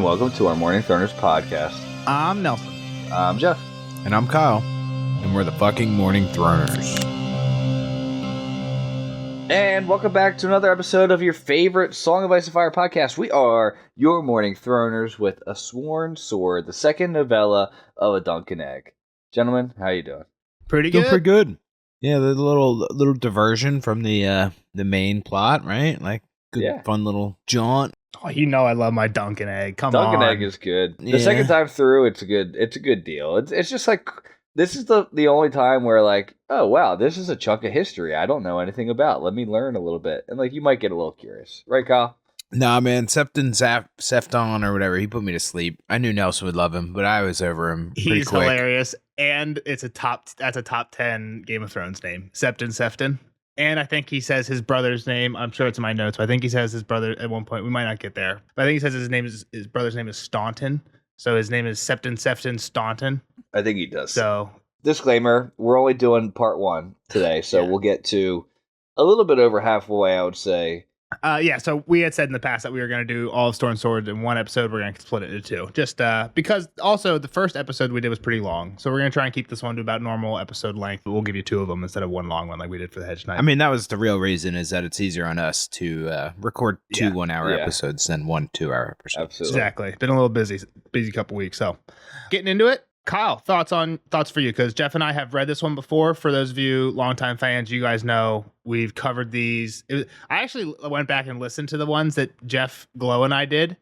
and welcome to our Morning Throners podcast. I'm Nelson. I'm Jeff. And I'm Kyle. And we're the fucking Morning Throners. And welcome back to another episode of your favorite Song of Ice and Fire podcast. We are your Morning Throners with A Sworn Sword, the second novella of A Dunkin' Egg. Gentlemen, how you doing? Pretty Doing good. pretty good. Yeah, the little diversion from the main plot, right? Like, good, fun little jaunt. Oh, you know I love my Dunkin' Egg. Come on. Dunkin' Egg is good. The Yeah. second time through, it's a good deal. It's just like, this is the only time where like, oh wow, this is a chunk of history I don't know anything about. Let me learn a little bit. And like, you might get a little curious. Right, Kyle? Nah, man, Sefton or whatever, he put me to sleep. I knew Nelson would love him, but I was over him pretty He's quick. hilarious. And that's a top 10 Game of Thrones name. Sefton. And I think he says his brother's name. I'm sure it's in my notes, but I think he says his brother at one point. We might not get there. But I think he says his brother's name is Staunton. So his name is Sefton Staunton. I think he does. So disclaimer, we're only doing part one today, so we'll get to a little bit over halfway, I would say. So we had said in the past that we were going to do all of Storm Sword in one episode. We're going to split it into two. Just because also the first episode we did was pretty long. So we're going to try and keep this one to about normal episode length. We'll give you two of them instead of one long one like we did for the Hedge Knight. I mean, that was the real reason, is that it's easier on us to record two 1 hour episodes than 1 2 hour episode. Absolutely. Exactly. Been a little busy couple weeks. So getting into it. Kyle, thoughts for you, because Jeff and I have read this one before. For those of you longtime fans, you guys know we've covered these. I actually went back and listened to the ones that Jeff Glow and I did.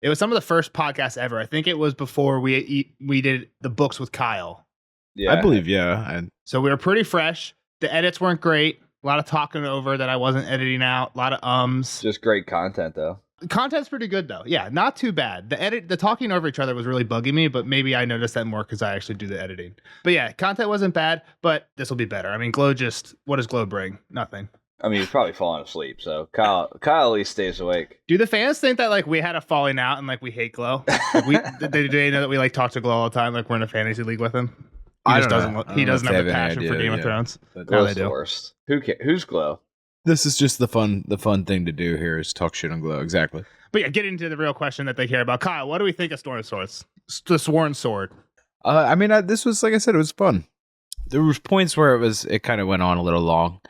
It was some of the first podcasts ever. I think it was before we did the books with Kyle. Yeah. I believe, yeah. So we were pretty fresh. The edits weren't great. A lot of talking over that I wasn't editing out. A lot of ums. Just great content, though. Content's pretty good though. Yeah, not too bad. The talking over each other was really bugging me, but maybe I noticed that more because I actually do the editing. But yeah, content wasn't bad, but this will be better. I mean, Glow what does Glow bring? Nothing. I mean, he's probably falling asleep, so Kyle at least stays awake. Do the fans think that like we had a falling out and like we hate Glow? Like, do they know that we like talk to Glow all the time? Like we're in a fantasy league with him. I don't know. He doesn't have the any passion for idea, Game of Thrones. Glow's No, they the do. worst. Who's Glow? This is just the fun thing to do here, is talk shit on Glow. Exactly. But yeah, get into the real question that they care about. Kyle, what do we think of Storm Swords? The Sworn Sword. I mean, this was, like I said, it was fun. There was points where it kind of went on a little long,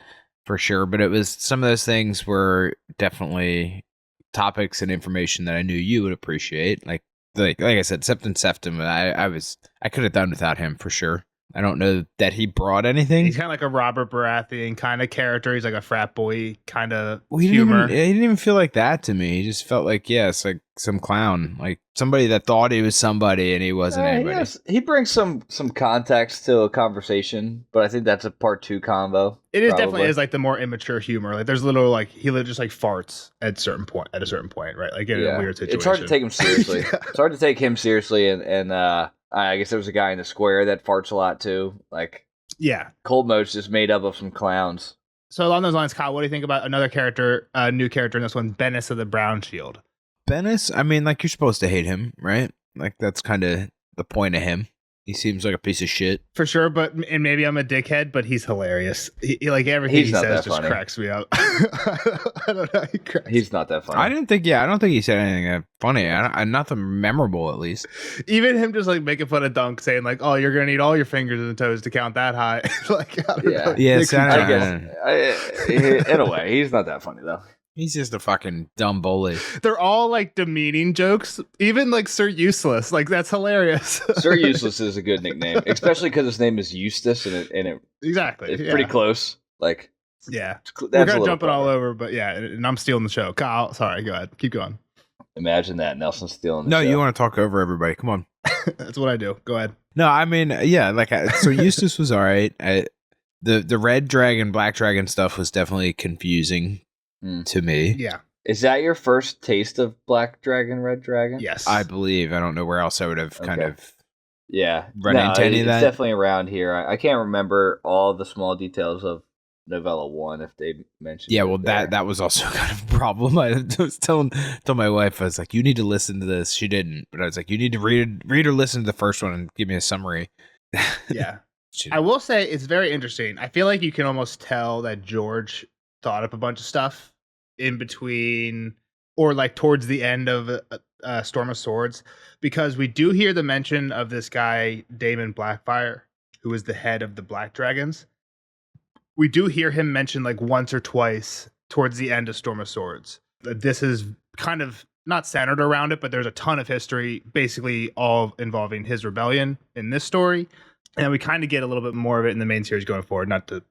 for sure. But it was, some of those things were definitely topics and information that I knew you would appreciate. Like I said, Sefton, I could have done without him for sure. I don't know that he brought anything. He's kind of like a Robert Baratheon kind of character. He's like a frat boy kind of He humor. didn't even feel like that to me. He just felt like, it's like some clown, like somebody that thought he was somebody and he wasn't anybody. Yes. He brings some context to a conversation, but I think that's a part two combo. It is probably. definitely is like the more immature humor. Like there's little like he just like farts at a certain point, right? Like in a weird situation. It's hard to take him seriously. Yeah. It's hard to take him seriously, and I guess there was a guy in the square that farts a lot too. Like, Yeah. Cold Mode's just made up of some clowns. So along those lines, Kyle, what do you think about another character, new character in this one, Bennis of the Brown Shield? Bennis, I mean, like, you're supposed to hate him, right? Like, that's kind of the point of him. He seems like a piece of shit. For sure, and maybe I'm a dickhead, but he's hilarious. He like everything He's he not says that just funny. cracks me up. I don't know. He's not that funny. I don't think he said anything that funny. Nothing memorable, at least. Even him just like making fun of Dunk, saying like, "Oh, you're gonna need all your fingers and toes to count that high." Like, I don't know. Yeah, Makes me I chuckle. guess in a way, he's not that funny though. He's just a fucking dumb bully. They're all like demeaning jokes. Even like Sir Useless, like that's hilarious. Sir Useless is a good nickname, especially because his name is Eustace, and Exactly. it's pretty close. Like, Yeah, that's we're a kind little of jumping all clever. over, but yeah, and I'm stealing the show. Kyle, sorry, go ahead, keep going. Imagine that, Nelson stealing. No, the show. you want to talk over everybody. Come on. That's what I do. Go ahead. No, I mean, yeah, like, so Eustace was all right. The red dragon, black dragon stuff was definitely confusing to me. Yeah. Is that your first taste of Black Dragon, Red Dragon? Yes. I believe. I don't know where else I would have kind Okay. of Yeah. run into any of It's that. definitely around here. I can't remember all the small details of Novella 1 if they mentioned Yeah, it well, there. that was also kind of a problem. I was telling my wife, I was like, you need to listen to this. She didn't, but I was like, you need to read or listen to the first one and give me a summary. Yeah. She I will say it's very interesting. I feel like you can almost tell that George thought up a bunch of stuff in between or like towards the end of Storm of Swords, because we do hear the mention of this guy, Daemon Blackfire, who is the head of the Black Dragons. We do hear him mentioned like once or twice towards the end of Storm of Swords. This is kind of not centered around it, but there's a ton of history, basically all involving his rebellion in this story. And we kind of get a little bit more of it in the main series going forward. Not to,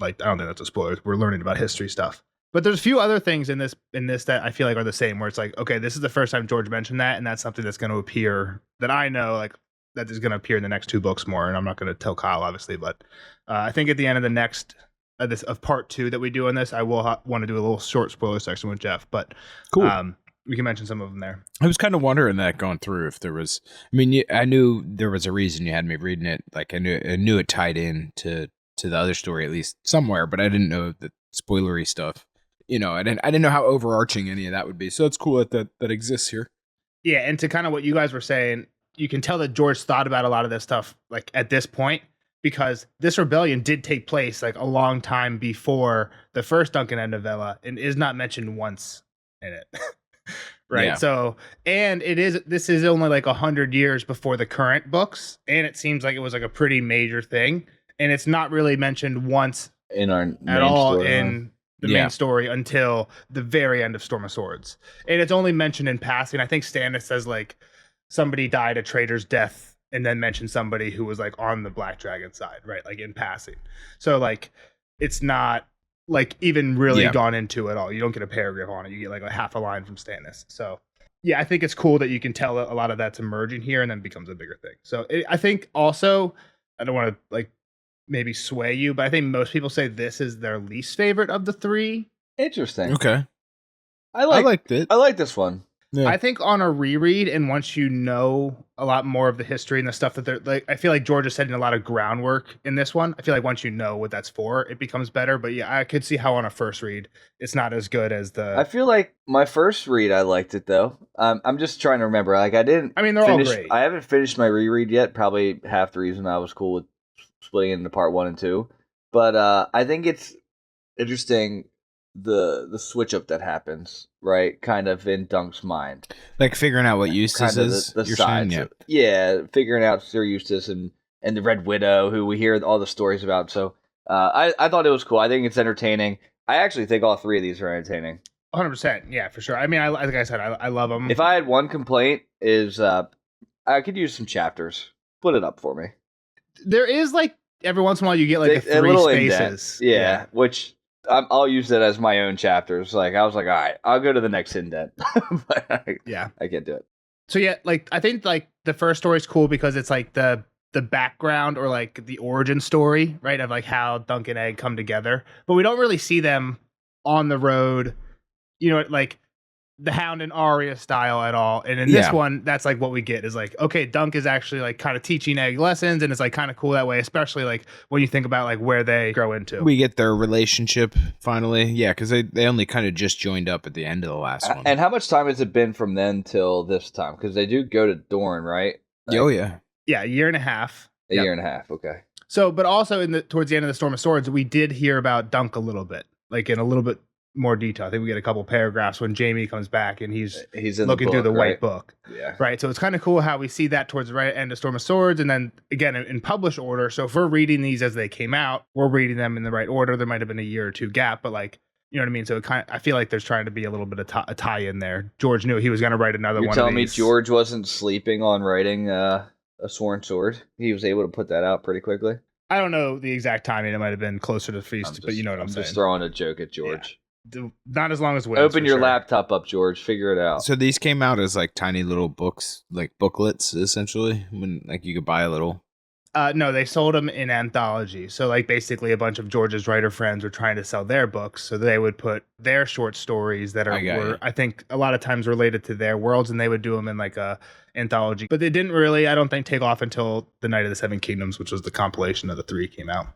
like, I don't think that's a spoiler. We're learning about history stuff. But there's a few other things in this that I feel like are the same, where it's like, okay, this is the first time George mentioned that, and that's something that's going to appear that I know, like, that is going to appear in the next 2 books more. And I'm not going to tell Kyle, obviously, but I think at the end of the next of part 2 that we do on this, I will want to do a little short spoiler section with Jeff. But cool. We can mention some of them there. I was kind of wondering that going through if there was. I mean, I knew there was a reason you had me reading it. Like I knew it tied in to the other story at least somewhere, but I didn't know the spoilery stuff. You know, I didn't know how overarching any of that would be. So it's cool that exists here. Yeah, and to kind of what you guys were saying, you can tell that George thought about a lot of this stuff like at this point, because this rebellion did take place like a long time before the first Duncan Egg novella and is not mentioned once in it. Right. Yeah. So, and this is only like 100 years before the current books. And it seems like it was like a pretty major thing. And it's not really mentioned once in our at all in the main story until the very end of Storm of Swords. And it's only mentioned in passing. I think Stannis says like somebody died a traitor's death and then mentioned somebody who was like on the Black Dragon side, right? Like in passing. So like, it's not like even really gone into at all. You don't get a paragraph on it. You get like a half a line from Stannis. So yeah, I think it's cool that you can tell a lot of that's emerging here and then becomes a bigger thing. So I think also, I don't want to like maybe sway you, but I think most people say this is their least favorite of the 3. Interesting. Okay. I liked it. I like this one. Yeah. I think on a reread, and once you know a lot more of the history and the stuff that they're like, I feel like George is setting a lot of groundwork in this one. I feel like once you know what that's for, it becomes better. But yeah, I could see how on a first read, it's not as good as the. I feel like my first read, I liked it though. I'm just trying to remember. Like I didn't. I mean, they're all great. I haven't finished my reread yet. Probably half the reason I was cool with splitting it into part 1 and 2. But I think it's interesting the switch up that happens, right? Kind of in Dunk's mind, like figuring out what Eustace is. The sides, figuring out Sir Eustace and the Red Widow, who we hear all the stories about. So I thought it was cool. I think it's entertaining. I actually think all 3 of these are entertaining. 100%, yeah, for sure. I mean, like I said, I love them. If I had one complaint, is I could use some chapters. Split it up for me. There is like every once in a while you get like a 3 spaces, yeah, which. I'll use that as my own chapters. Like I was like, all right, I'll go to the next indent. But I can't do it. So yeah, like I think like the first story is cool because it's like the background or like the origin story, right, of like how Dunk and Egg come together. But we don't really see them on the road, you know, like the Hound and Arya style at all. And in this one, that's like what we get is like, okay, Dunk is actually like kind of teaching Egg lessons, and it's like kind of cool that way, especially like when you think about like where they grow into. We get their relationship finally. Yeah, because they only kind of just joined up at the end of the last one. And how much time has it been from then till this time? Because they do go to Dorne, right? Like, oh, yeah. Yeah, a year and a half. A year and a half, okay. So, but also towards the end of the Storm of Swords, we did hear about Dunk a little bit, like in a little bit more detail. I think we get a couple paragraphs when Jamie comes back and he's looking through the white book. Yeah. Right. So it's kind of cool how we see that towards the right end of Storm of Swords. And then again, in published order. So if we're reading these as they came out, we're reading them in the right order. There might have been a year or 2 gap, but like, you know what I mean? So it I feel like there's trying to be a little bit of a tie in there. George knew he was going to write another one of these. You're telling me George wasn't sleeping on writing a Sworn Sword? He was able to put that out pretty quickly? I don't know the exact timing. It might have been closer to the feast, but you know what I'm saying. I'm just throwing a joke at George. Yeah. Not as long as Wins. Open your laptop up, George. Figure it out. So these came out as like tiny little books, like booklets, essentially. When like you could buy a little. No, they sold them in anthology. So like basically a bunch of George's writer friends were trying to sell their books, so they would put their short stories that were I think a lot of times related to their worlds, and they would do them in like a anthology. But they didn't really, I don't think, take off until the Night of the Seven Kingdoms, which was the compilation of the 3 came out.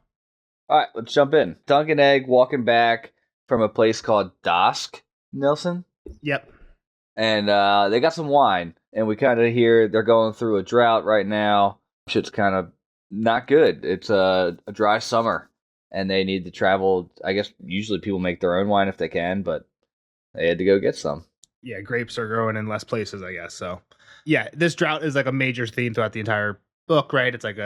All right, let's jump in. Dunk and Egg walking back from a place called Dask, Nelson. Yep. And they got some wine, and we kind of hear they're going through a drought right now. Shit's kind of not good. It's a dry summer, and they need to travel. I guess usually people make their own wine if they can, but they had to go get some. grapes are growing in less places, I guess. So yeah, this drought is like a major theme throughout the entire book, right? It's like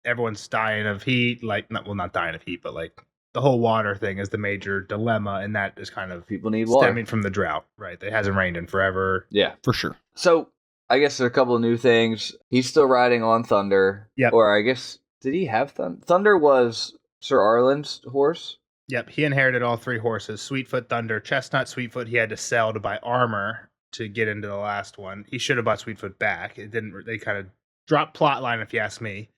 everyone's dying of heat, like not dying of heat, but like the whole water thing is the major dilemma, and that is kind of People need water. stemming from the drought, right? It hasn't rained in forever. Yeah. For sure. So I guess there are a couple of new things. He's still riding on Thunder. Yep. Or I guess, did he have Thunder? Thunder was Sir Arlen's horse. Yep, he inherited all 3 horses: Sweetfoot, Thunder, Chestnut. Sweetfoot he had to sell to buy armor to get into the last one. He should have bought Sweetfoot back. It didn't. They kind of dropped plot line, if you ask me.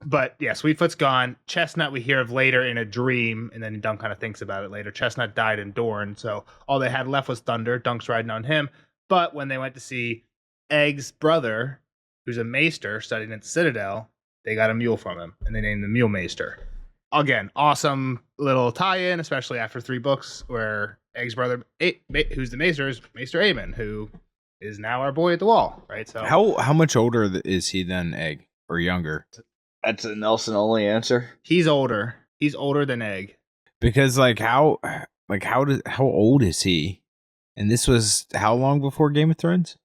But yeah, Sweetfoot's gone. Chestnut we hear of later in a dream, and then Dunk kind of thinks about it later. Chestnut died in Dorne, so all they had left was Thunder. Dunk's riding on him. But when they went to see Egg's brother, who's a maester studying at the Citadel, they got a mule from him, and they named the Mule Maester. Again, awesome little tie-in, especially after 3 books, where Egg's brother, who's the maester, is Maester Aemon, who is now our boy at the wall, right? So How much older is he than Egg, or younger? That's a Nelson only answer. he's older. He's older than Egg. Because how old is he? And this was how long before Game of Thrones?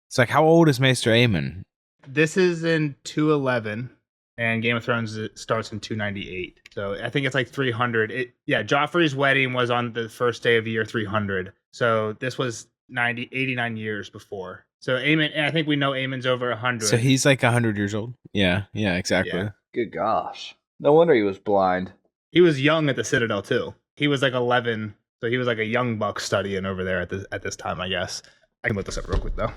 It's like, how old is Maester Aemon? This is in 211, and Game of Thrones starts in 298. So I think it's like 300. Joffrey's wedding was on the first day of year 300. So this was 89 years before. So Aemon, and I think we know Aemon's over 100. So he's like 100 years old. Yeah, exactly. Yeah. Good gosh. No wonder he was blind. He was young at the Citadel too. He was like 11, so he was like a young buck studying over there at this time, I guess. I can look this up real quick though.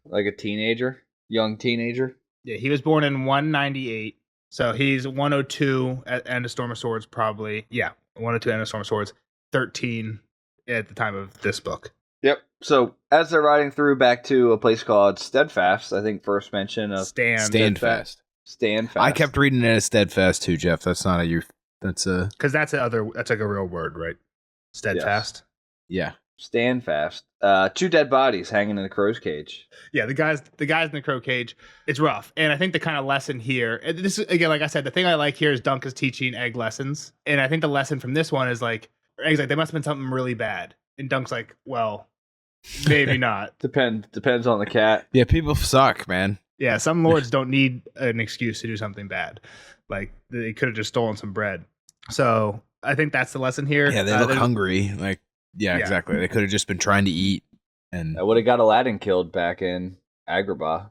Like a teenager? Young teenager? Yeah, he was born in 198. So he's 102 at End of Storm of Swords, probably. Yeah, 102 End of Storm of Swords, 13 at the time of this book. Yep. So as they're riding through back to a place called Steadfast, I think first mention of Standfast. Standfast. I kept reading it as Steadfast too, Jeff. That's not that's a Because that's like a real word, right? Steadfast. yeah. Standfast. 2 dead bodies hanging in the crow's cage. Yeah, the guys in the crow cage. It's rough, and I think the kind of lesson here. This is again, like I said, the thing I like here is Dunk is teaching Egg lessons, and I think the lesson from this one is like Egg's like, they must have been something really bad, and Dunk's like, well, maybe not. Depends on the cat. Yeah, people suck, man. Yeah, some lords don't need an excuse to do something bad. Like they could have just stolen some bread. So I think that's the lesson here. Yeah, they look hungry. Like, yeah, exactly. They could have just been trying to eat. And I would have got Aladdin killed back in Agrabah.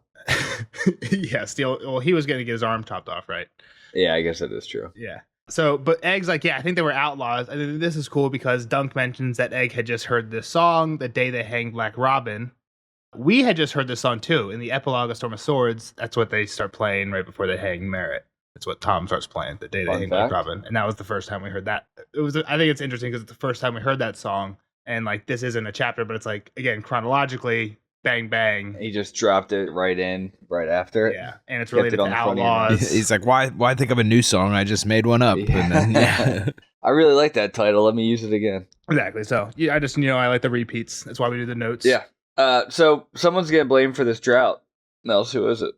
Yeah, well, he was going to get his arm chopped off, right? Yeah, I guess that is true. Yeah. So, but Egg's like, yeah, I think they were outlaws. I think this is cool because Dunk mentions that Egg had just heard this song the day they hanged Black Robin. We had just heard this song too in the epilogue of Storm of Swords. That's what they start playing right before they hang Merritt. That's what Tom starts playing the day they hang Black Robin, and that was the first time we heard that. I think it's interesting because it's the first time we heard that song, and like this isn't a chapter, but it's like again chronologically, bang bang. He just dropped it right after it. Yeah, and it's related to outlaws. He's like, why think of a new song? I just made one up. Yeah. And then, yeah. I really like that title. Let me use it again. Exactly. So yeah, I just I like the repeats. That's why we do the notes. Yeah. So someone's getting blamed for this drought. Nels, who is it?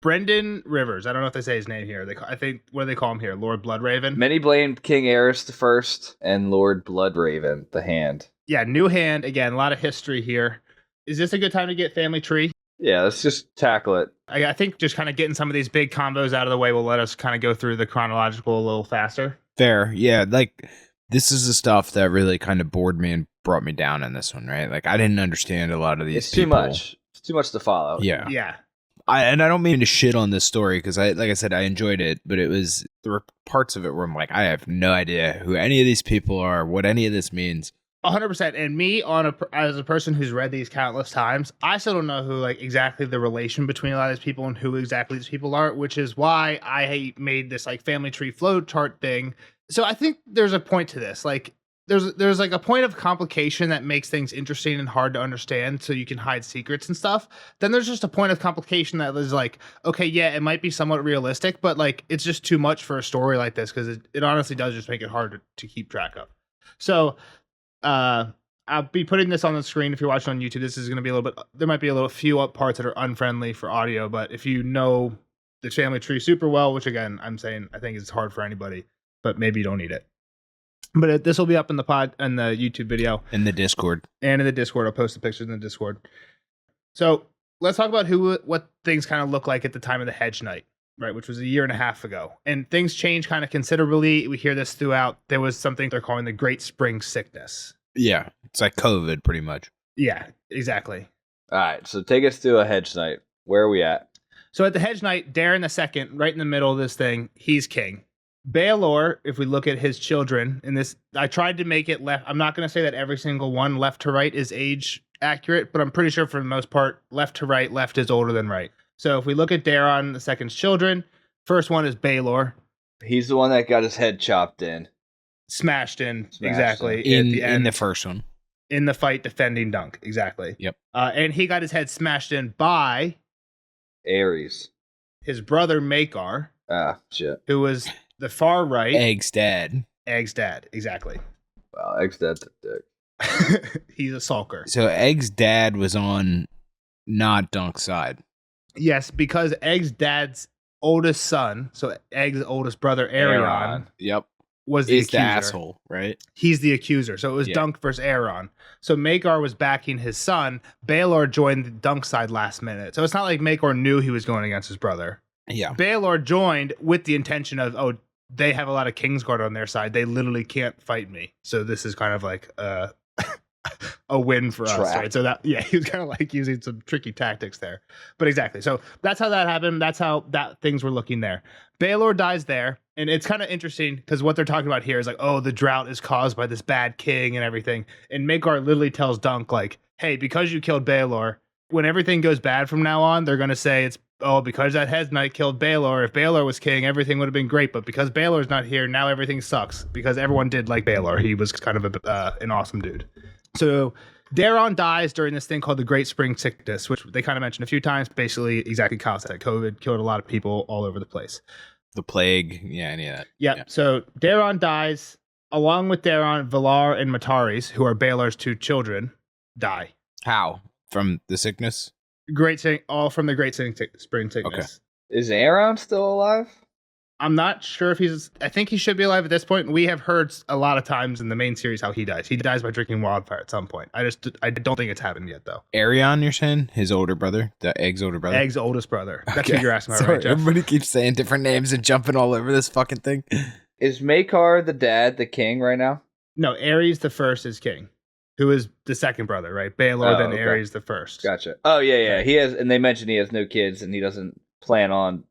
Brendan Rivers. I don't know if they say his name here. I think, what do they call him here? Lord Bloodraven? Many blamed King Aerys the First and Lord Bloodraven, the Hand. Yeah, new hand. Again, a lot of history here. Is this a good time to get Family Tree? Yeah, let's just tackle it. I think just kind of getting some of these big combos out of the way will let us kind of go through the chronological a little faster. Fair. Yeah, like, this is the stuff that really kind of bored me and brought me down in this one, right? Like, I didn't understand a lot of these It's too much. It's too much to follow. Yeah. Yeah. I don't mean to shit on this story because like I said, I enjoyed it, but there were parts of it where I'm like, I have no idea who any of these people are, what any of this means. 100%. And me, as a person who's read these countless times, I still don't know who like exactly the relation between a lot of these people and who exactly these people are, which is why I made this like Family Tree flow chart thing. So I think there's a point to this. Like, there's like a point of complication that makes things interesting and hard to understand so you can hide secrets and stuff. Then there's just a point of complication that is like, okay, yeah, it might be somewhat realistic, but like it's just too much for a story like this because it honestly does just make it hard to keep track of. So I'll be putting this on the screen if you're watching on YouTube. This is going to be a little bit, there might be a few parts that are unfriendly for audio, but if you know the Family Tree super well, which again, I'm saying I think it's hard for anybody, but maybe you don't need it. But this will be up in the YouTube video. In the Discord. And in the Discord. I'll post the pictures in the Discord. So let's talk about what things kind of look like at the time of the hedge night, right? Which was a year and a half ago. And things changed kind of considerably. We hear this throughout. There was something they're calling the Great Spring Sickness. Yeah. It's like COVID, pretty much. Yeah, exactly. All right, so take us to a hedge night. Where are we at? So at the hedge night, Darren II, right in the middle of this thing, he's king. Baelor, if we look at his children, in this, I tried to make it left. I'm not going to say that every single one left to right is age accurate, but I'm pretty sure for the most part, left to right, left is older than right. So if we look at Daron II's children, first one is Baelor. He's the one that got his head chopped in. Smashed in, Smashed exactly. In, at the end, in the first one. In the fight defending Dunk, exactly. Yep. And he got his head smashed in by Ares. his brother Makar, Ah, shit. who was the far right. Egg's dad. Egg's dad, exactly. Wow, Egg's dad's a dick. He's a sulker. So Egg's dad was on not Dunk's side. Yes, because Egg's dad's oldest son, so Egg's oldest brother, Arion, Yep. was the Is accuser. the asshole, right? He's the accuser. So it was Yeah. Dunk versus Aaron. So Makar was backing his son. Baelor joined the Dunk side last minute. So it's not like Makar knew he was going against his brother. Yeah. Baelor joined with the intention of, oh, they have a lot of Kingsguard on their side. They literally can't fight me. So this is kind of like a win for us, Trap. right? So that, yeah, he was kind of like using some tricky tactics there. But exactly. So that's how that happened. That's how things were looking there. Baelor dies there. And it's kind of interesting because what they're talking about here is like, oh, the drought is caused by this bad king and everything. And Makar literally tells Dunk, like, hey, because you killed Baelor, when everything goes bad from now on, they're going to say it's, oh, because that Hedge Knight killed Baelor. If Baelor was king, everything would have been great. But because Baelor's not here, now everything sucks. Because everyone did like Baelor. He was kind of an awesome dude. So Daron dies during this thing called the Great Spring Sickness, which they kind of mentioned a few times. Basically, exactly Kyle said, COVID killed a lot of people all over the place. The plague. Yeah, any of that. Yep. Yeah. So Daron dies. Along with Daron, Valar and Mataris, who are Baelor's two children, die. How? From the sickness? All from the Great Spring Sickness. Okay. Is Aaron still alive? I'm not sure if I think he should be alive at this point. We have heard a lot of times in the main series how he dies. He dies by drinking wildfire at some point. I don't think it's happened yet, though. Arion, you're saying? His older brother? The Egg's older brother? Egg's oldest brother. That's Okay. what you're asking about, Sorry, right, Jeff? everybody keeps saying different names and jumping all over this fucking thing. Is Makar the dad, the king right now? No, Ares the first is king, who is the second brother, right? Baelor, then okay. Ares the first. Gotcha. Oh, yeah. Okay. He has, and they mentioned he has no kids and he doesn't plan on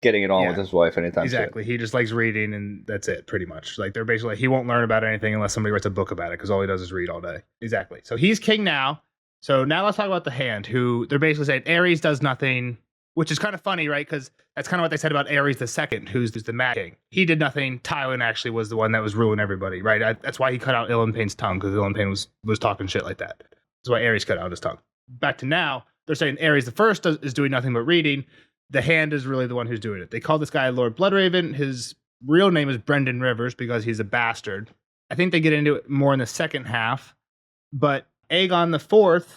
getting it on with his wife anytime Exactly. He just likes reading, and that's it, pretty much. Like, they're basically, he won't learn about anything unless somebody writes a book about it, because all he does is read all day. Exactly. So he's king now. So now let's talk about the Hand, who they're basically saying Ares does nothing, which is kind of funny, right? Because that's kind of what they said about Ares the second, who's the Mad King. He did nothing. Tywin actually was the one that was ruling everybody, right? That's why he cut out Ilynpain's tongue, because Ilynpain was talking shit like that. That's why Ares cut out his tongue. Back to now, they're saying Ares the first is doing nothing but reading. The Hand is really the one who's doing it. They call this guy Lord Bloodraven. His real name is Brendan Rivers because he's a bastard. I think they get into it more in the second half. But Aegon IV,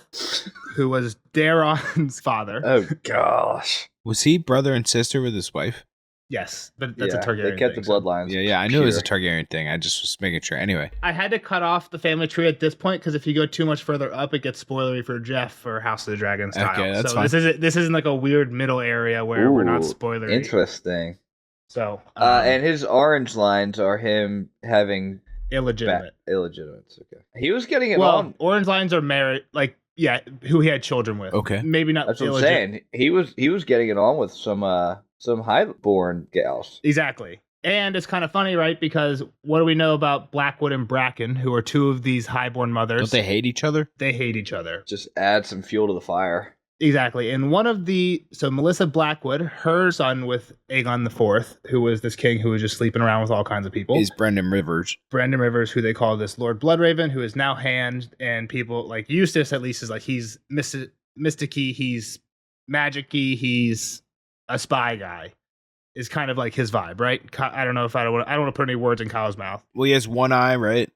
who was Daron's father. Oh, gosh. Was he brother and sister with his wife? Yes, but that's a Targaryen They kept thing, the so- bloodlines. Yeah, I knew it was a pure. Targaryen thing. I just was making sure. Anyway. I had to cut off the family tree at this point because if you go too much further up, it gets spoilery for Jeff for House of the Dragon style. Okay, that's so fine. this isn't like a weird middle area where we're not Ooh, spoilery. Interesting. So And his orange lines are him having illegitimate. illegitimates. Okay. He was getting it Well, on. orange lines are married, like who he had children with. Okay. Maybe not. That's what I'm illegitimate. saying. He was getting it on with some highborn gals. Exactly. And it's kind of funny, right? Because what do we know about Blackwood and Bracken, who are two of these highborn mothers? Don't they hate each other? They hate each other. Just add some fuel to the fire. Exactly. And so Melissa Blackwood, her son with Aegon IV, who was this king who was just sleeping around with all kinds of people. Is Brendan Rivers. Brendan Rivers, who they call this Lord Bloodraven, who is now Hand, and people like Eustace at least is like he's mysticy, he's magic-y, he's a spy guy. Is kind of like his vibe, right? I don't know if I don't want to put any words in Kyle's mouth. Well, he has one eye, right?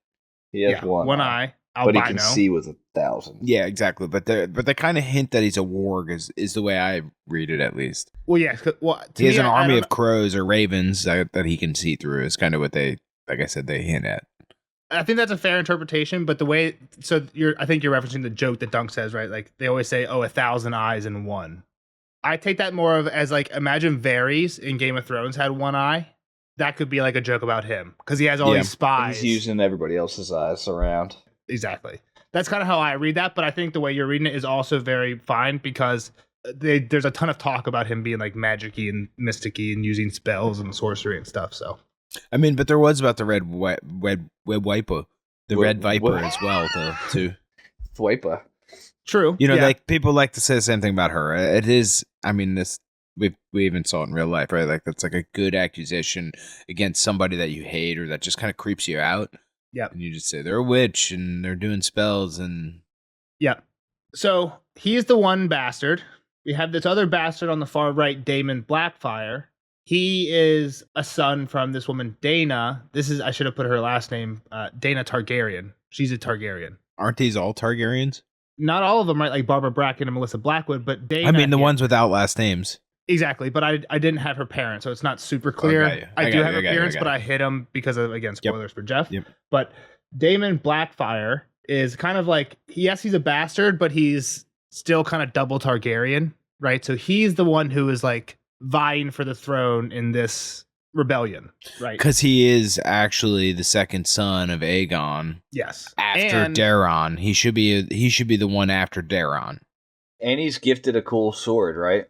He has one eye. but he Albino. can see with 1,000. Yeah, exactly. But they kind of hint that he's a warg is the way I read it, at least. Well, yeah. Well, He has an army of crows or ravens that he can see through. Is kind of what they, like I said, they hint at. I think that's a fair interpretation, but I think you're referencing the joke that Dunk says, right? Like they always say, "Oh, 1,000 eyes in one." I take that more of as like, imagine Varys in Game of Thrones had one eye. That could be like a joke about him because he has all these spies. He's using everybody else's eyes around. Exactly. That's kind of how I read that, but I think the way you're reading it is also very fine because there's a ton of talk about him being like magic-y and mysticy and using spells and sorcery and stuff. So, I mean, but there was about the red viper, red viper as well, though. Too. Thwipa. True. You know, like people like to say the same thing about her. It is. I mean, this we even saw it in real life, right? Like that's like a good accusation against somebody that you hate or that just kind of creeps you out. Yeah. And you just say they're a witch and they're doing spells and. Yeah. So he's the one bastard. We have this other bastard on the far right, Daemon Blackfyre. He is a son from this woman, Dana. I should have put her last name, Dana Targaryen. She's a Targaryen. Aren't these all Targaryens? Not all of them, right? Like Barbara Bracken and Melissa Blackwood, but Dana. I mean, the ones without last names. Exactly, but I didn't have her parents, so it's not super clear. I do have her parents, but I hid them because of, again, spoilers for Jeff. Yep. But Daemon Blackfyre is kind of like, yes, he's a bastard, but he's still kind of double Targaryen, right? So he's the one who is like vying for the throne in this rebellion, right? Because he is actually the second son of Aegon. Yes. After Daeron, he should be the one after Daeron. And he's gifted a cool sword, right?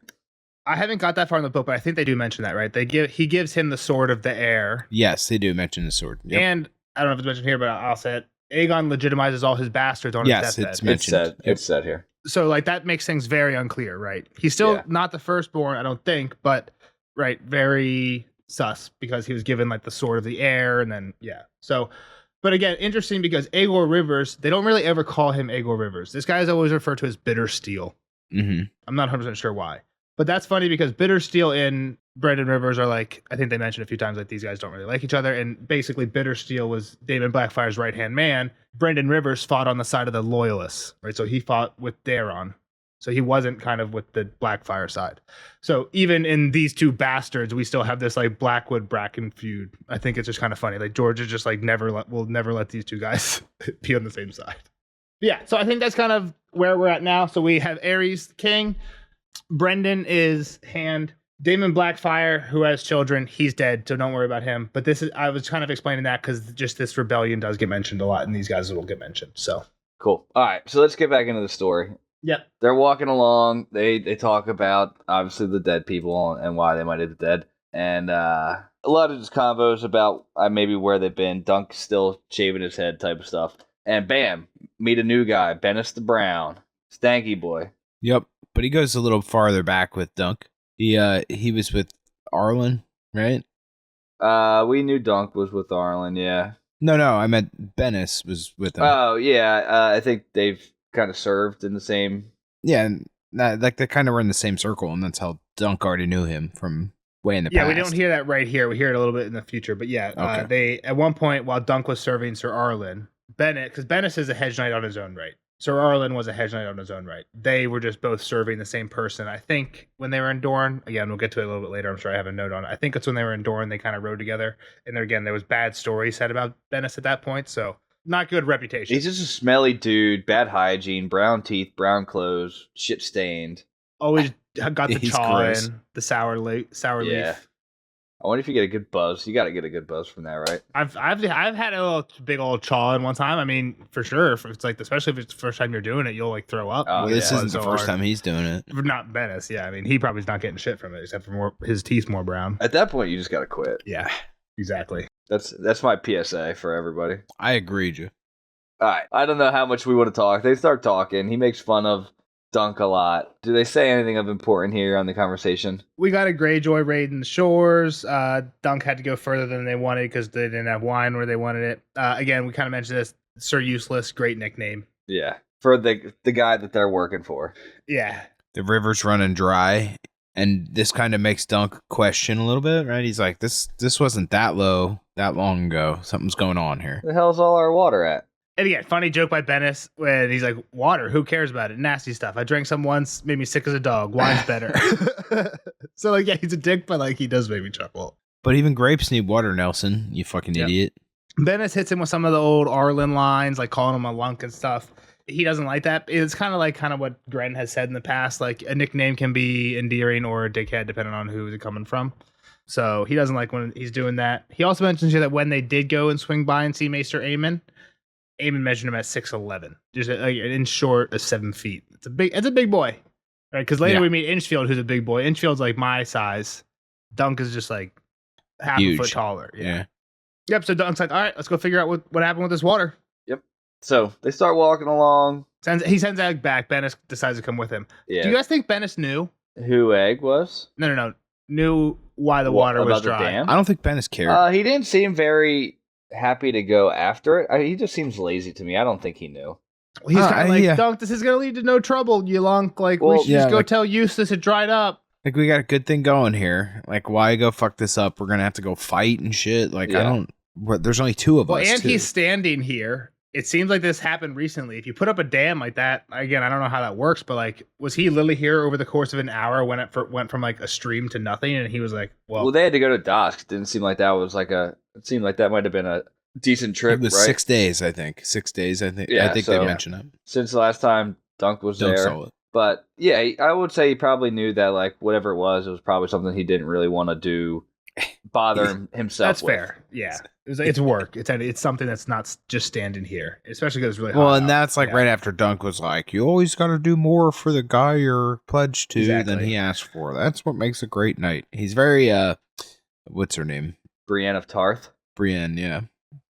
I haven't got that far in the book, but I think they do mention that, right? He gives him the sword of the heir. Yes, they do mention the sword. Yep. And I don't know if it's mentioned here, but I'll say it. Aegon legitimizes all his bastards on his deathbed. Yes, it's mentioned. It's said here. So like that makes things very unclear, right? He's still not the firstborn, I don't think, but right, very sus because he was given like the sword of the heir, and then So, but again, interesting because Aegor Rivers, they don't really ever call him Aegor Rivers. This guy is always referred to as Bitter Steel. Mm-hmm. I'm not 100% sure why. But that's funny because Bitter Steel and Brendan Rivers are like, I think they mentioned a few times like these guys don't really like each other. And basically Bitter Steel was Daemon Blackfyre's right-hand man. Brendan Rivers fought on the side of the loyalists, right? So he fought with Daeron. So he wasn't kind of with the Blackfyre side. So even in these two bastards, we still have this like Blackwood Bracken feud. I think it's just kind of funny. Like George is just like will never let these two guys be on the same side. But yeah, so I think that's kind of where we're at now. So we have Aerys King. Brendan is hand. Daemon Blackfyre, who has children, he's dead, so don't worry about him. But I was kind of explaining that because just this rebellion does get mentioned a lot, and these guys will get mentioned. So cool. All right, so let's get back into the story. Yep. They're walking along. They talk about obviously the dead people and why they might have been dead, and a lot of just convos about maybe where they've been. Dunk still shaving his head, type of stuff, and bam, meet a new guy, Bennis the Brown, stanky boy. Yep. But he goes a little farther back with Dunk. He was with Arlen, right? We knew Dunk was with Arlen, yeah. No, I meant Bennis was with him. Oh, yeah. I think they've kind of served in the same. Yeah, and like they kind of were in the same circle, and that's how Dunk already knew him from way in the past. Yeah, we don't hear that right here. We hear it a little bit in the future, but yeah, they at one point while Dunk was serving Sir Arlen, because Bennis is a hedge knight on his own right. Sir Arlen was a hedge knight on his own right. They were just both serving the same person. I think when they were in Dorne, again, we'll get to it a little bit later. I'm sure I have a note on it. I think it's when they were in Dorne, they kind of rode together. And there was bad stories said about Bennis at that point. So not good reputation. He's just a smelly dude, bad hygiene, brown teeth, brown clothes, shit stained. Always got the chaw gross. in, the sour leaf. I wonder if you get a good buzz. You got to get a good buzz from that, right? I've had a little big old chaw in one time. I mean, for sure. It's like, especially if it's the first time you're doing it, you'll like throw up. Well, this isn't the first time he's doing it. Not Bennis. Yeah, I mean, he probably's not getting shit from it except for his teeth more brown. At that point, you just got to quit. Yeah, exactly. That's my PSA for everybody. I agree, Joe. All right. I don't know how much we want to talk. They start talking. He makes fun of Dunk a lot. Do they say anything of important here on the conversation? We got a Greyjoy raiding the shores. Dunk had to go further than they wanted because they didn't have wine where they wanted it. Again, we kind of mentioned this. Sir Useless, great nickname. Yeah, for the guy that they're working for. Yeah. The river's running dry, and this kind of makes Dunk question a little bit, right? He's like, this wasn't that low that long ago. Something's going on here. Where the hell's all our water at? And again, funny joke by Bennis when he's like, water, who cares about it? Nasty stuff. I drank some once, made me sick as a dog. Wine's better. So, like, yeah, he's a dick, but, like, he does make me chuckle. But even grapes need water, Nelson, you fucking idiot. Bennis hits him with some of the old Arlen lines, like calling him a lunk and stuff. He doesn't like that. It's kind of what Gren has said in the past. Like a nickname can be endearing or a dickhead depending on who it's coming from. So he doesn't like when he's doing that. He also mentions here that when they did go and swing by and see Maester Aemon measured him at 6'11", just an inch short of 7 feet. It's a big boy, right? Because later we meet Inchfield, who's a big boy. Inchfield's like my size. Dunk is just like half a foot taller. Yeah. Yep. So Dunk's like, all right, let's go figure out what happened with this water. Yep. So they start walking along. He sends Egg back. Bennis decides to come with him. Yeah. Do you guys think Bennis knew who Egg was? No. Knew why the water was dry. I don't think Bennis cared. He didn't seem very happy to go after it. He just seems lazy to me. I don't think he knew. Well, he's kind of like, Dunk, this is going to lead to no trouble, you lunk. Like, we should just go tell Eustace it dried up. Like, we got a good thing going here. Like, why go fuck this up? We're going to have to go fight and shit. Like, there's only two of us. And he's standing here. It seems like this happened recently. If you put up a dam like that, again, I don't know how that works, but like, was he literally here over the course of an hour when it went from like a stream to nothing? And he was like, well, they had to go to Dosk. It didn't seem like that was like it seemed like that might have been a decent trip. It was right? 6 days, I think. 6 days, I think. Yeah, I think they mentioned it. Since the last time Dunk was there. But yeah, I would say he probably knew that like whatever it was probably something he didn't really want to do, bother himself. That's fair. Yeah, it's work. It's something that's not just standing here, especially because it's really hot. Well, and that's like right after Dunk was like, "You always got to do more for the guy you're pledged to than he asked for." That's what makes a great knight. He's very what's her name? Brienne of Tarth. Brienne, yeah.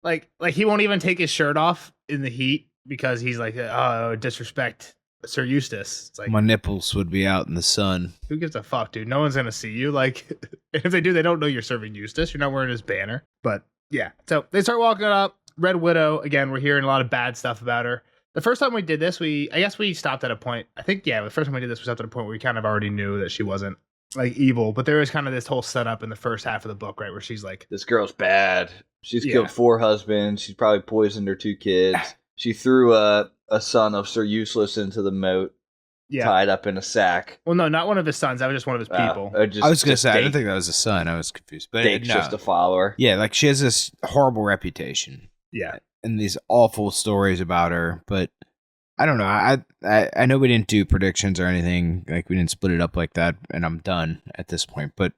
Like he won't even take his shirt off in the heat because he's like, oh, disrespect Sir Eustace. It's like, my nipples would be out in the sun. Who gives a fuck, dude? No one's gonna see you. Like, if they do, they don't know you're serving Eustace. You're not wearing his banner. But yeah, so they start walking up. Red Widow, again, we're hearing a lot of bad stuff about her. The first time we did this, I guess we stopped at a point. I think, the first time we did this, we stopped at a point where we kind of already knew that she wasn't like evil, but there was kind of this whole setup in the first half of the book, right, where she's like, this girl's bad. She's killed 4 husbands. She's probably poisoned her 2 kids. She threw a son of Sir Useless into the moat, tied up in a sack. Well, no, not one of his sons. That was just one of his people. I was going to say, I didn't think that was a son. I was confused. But Dake's just a follower. Yeah, like she has this horrible reputation. Yeah. And these awful stories about her. But I don't know. I know we didn't do predictions or anything. Like, we didn't split it up like that. And I'm done at this point. But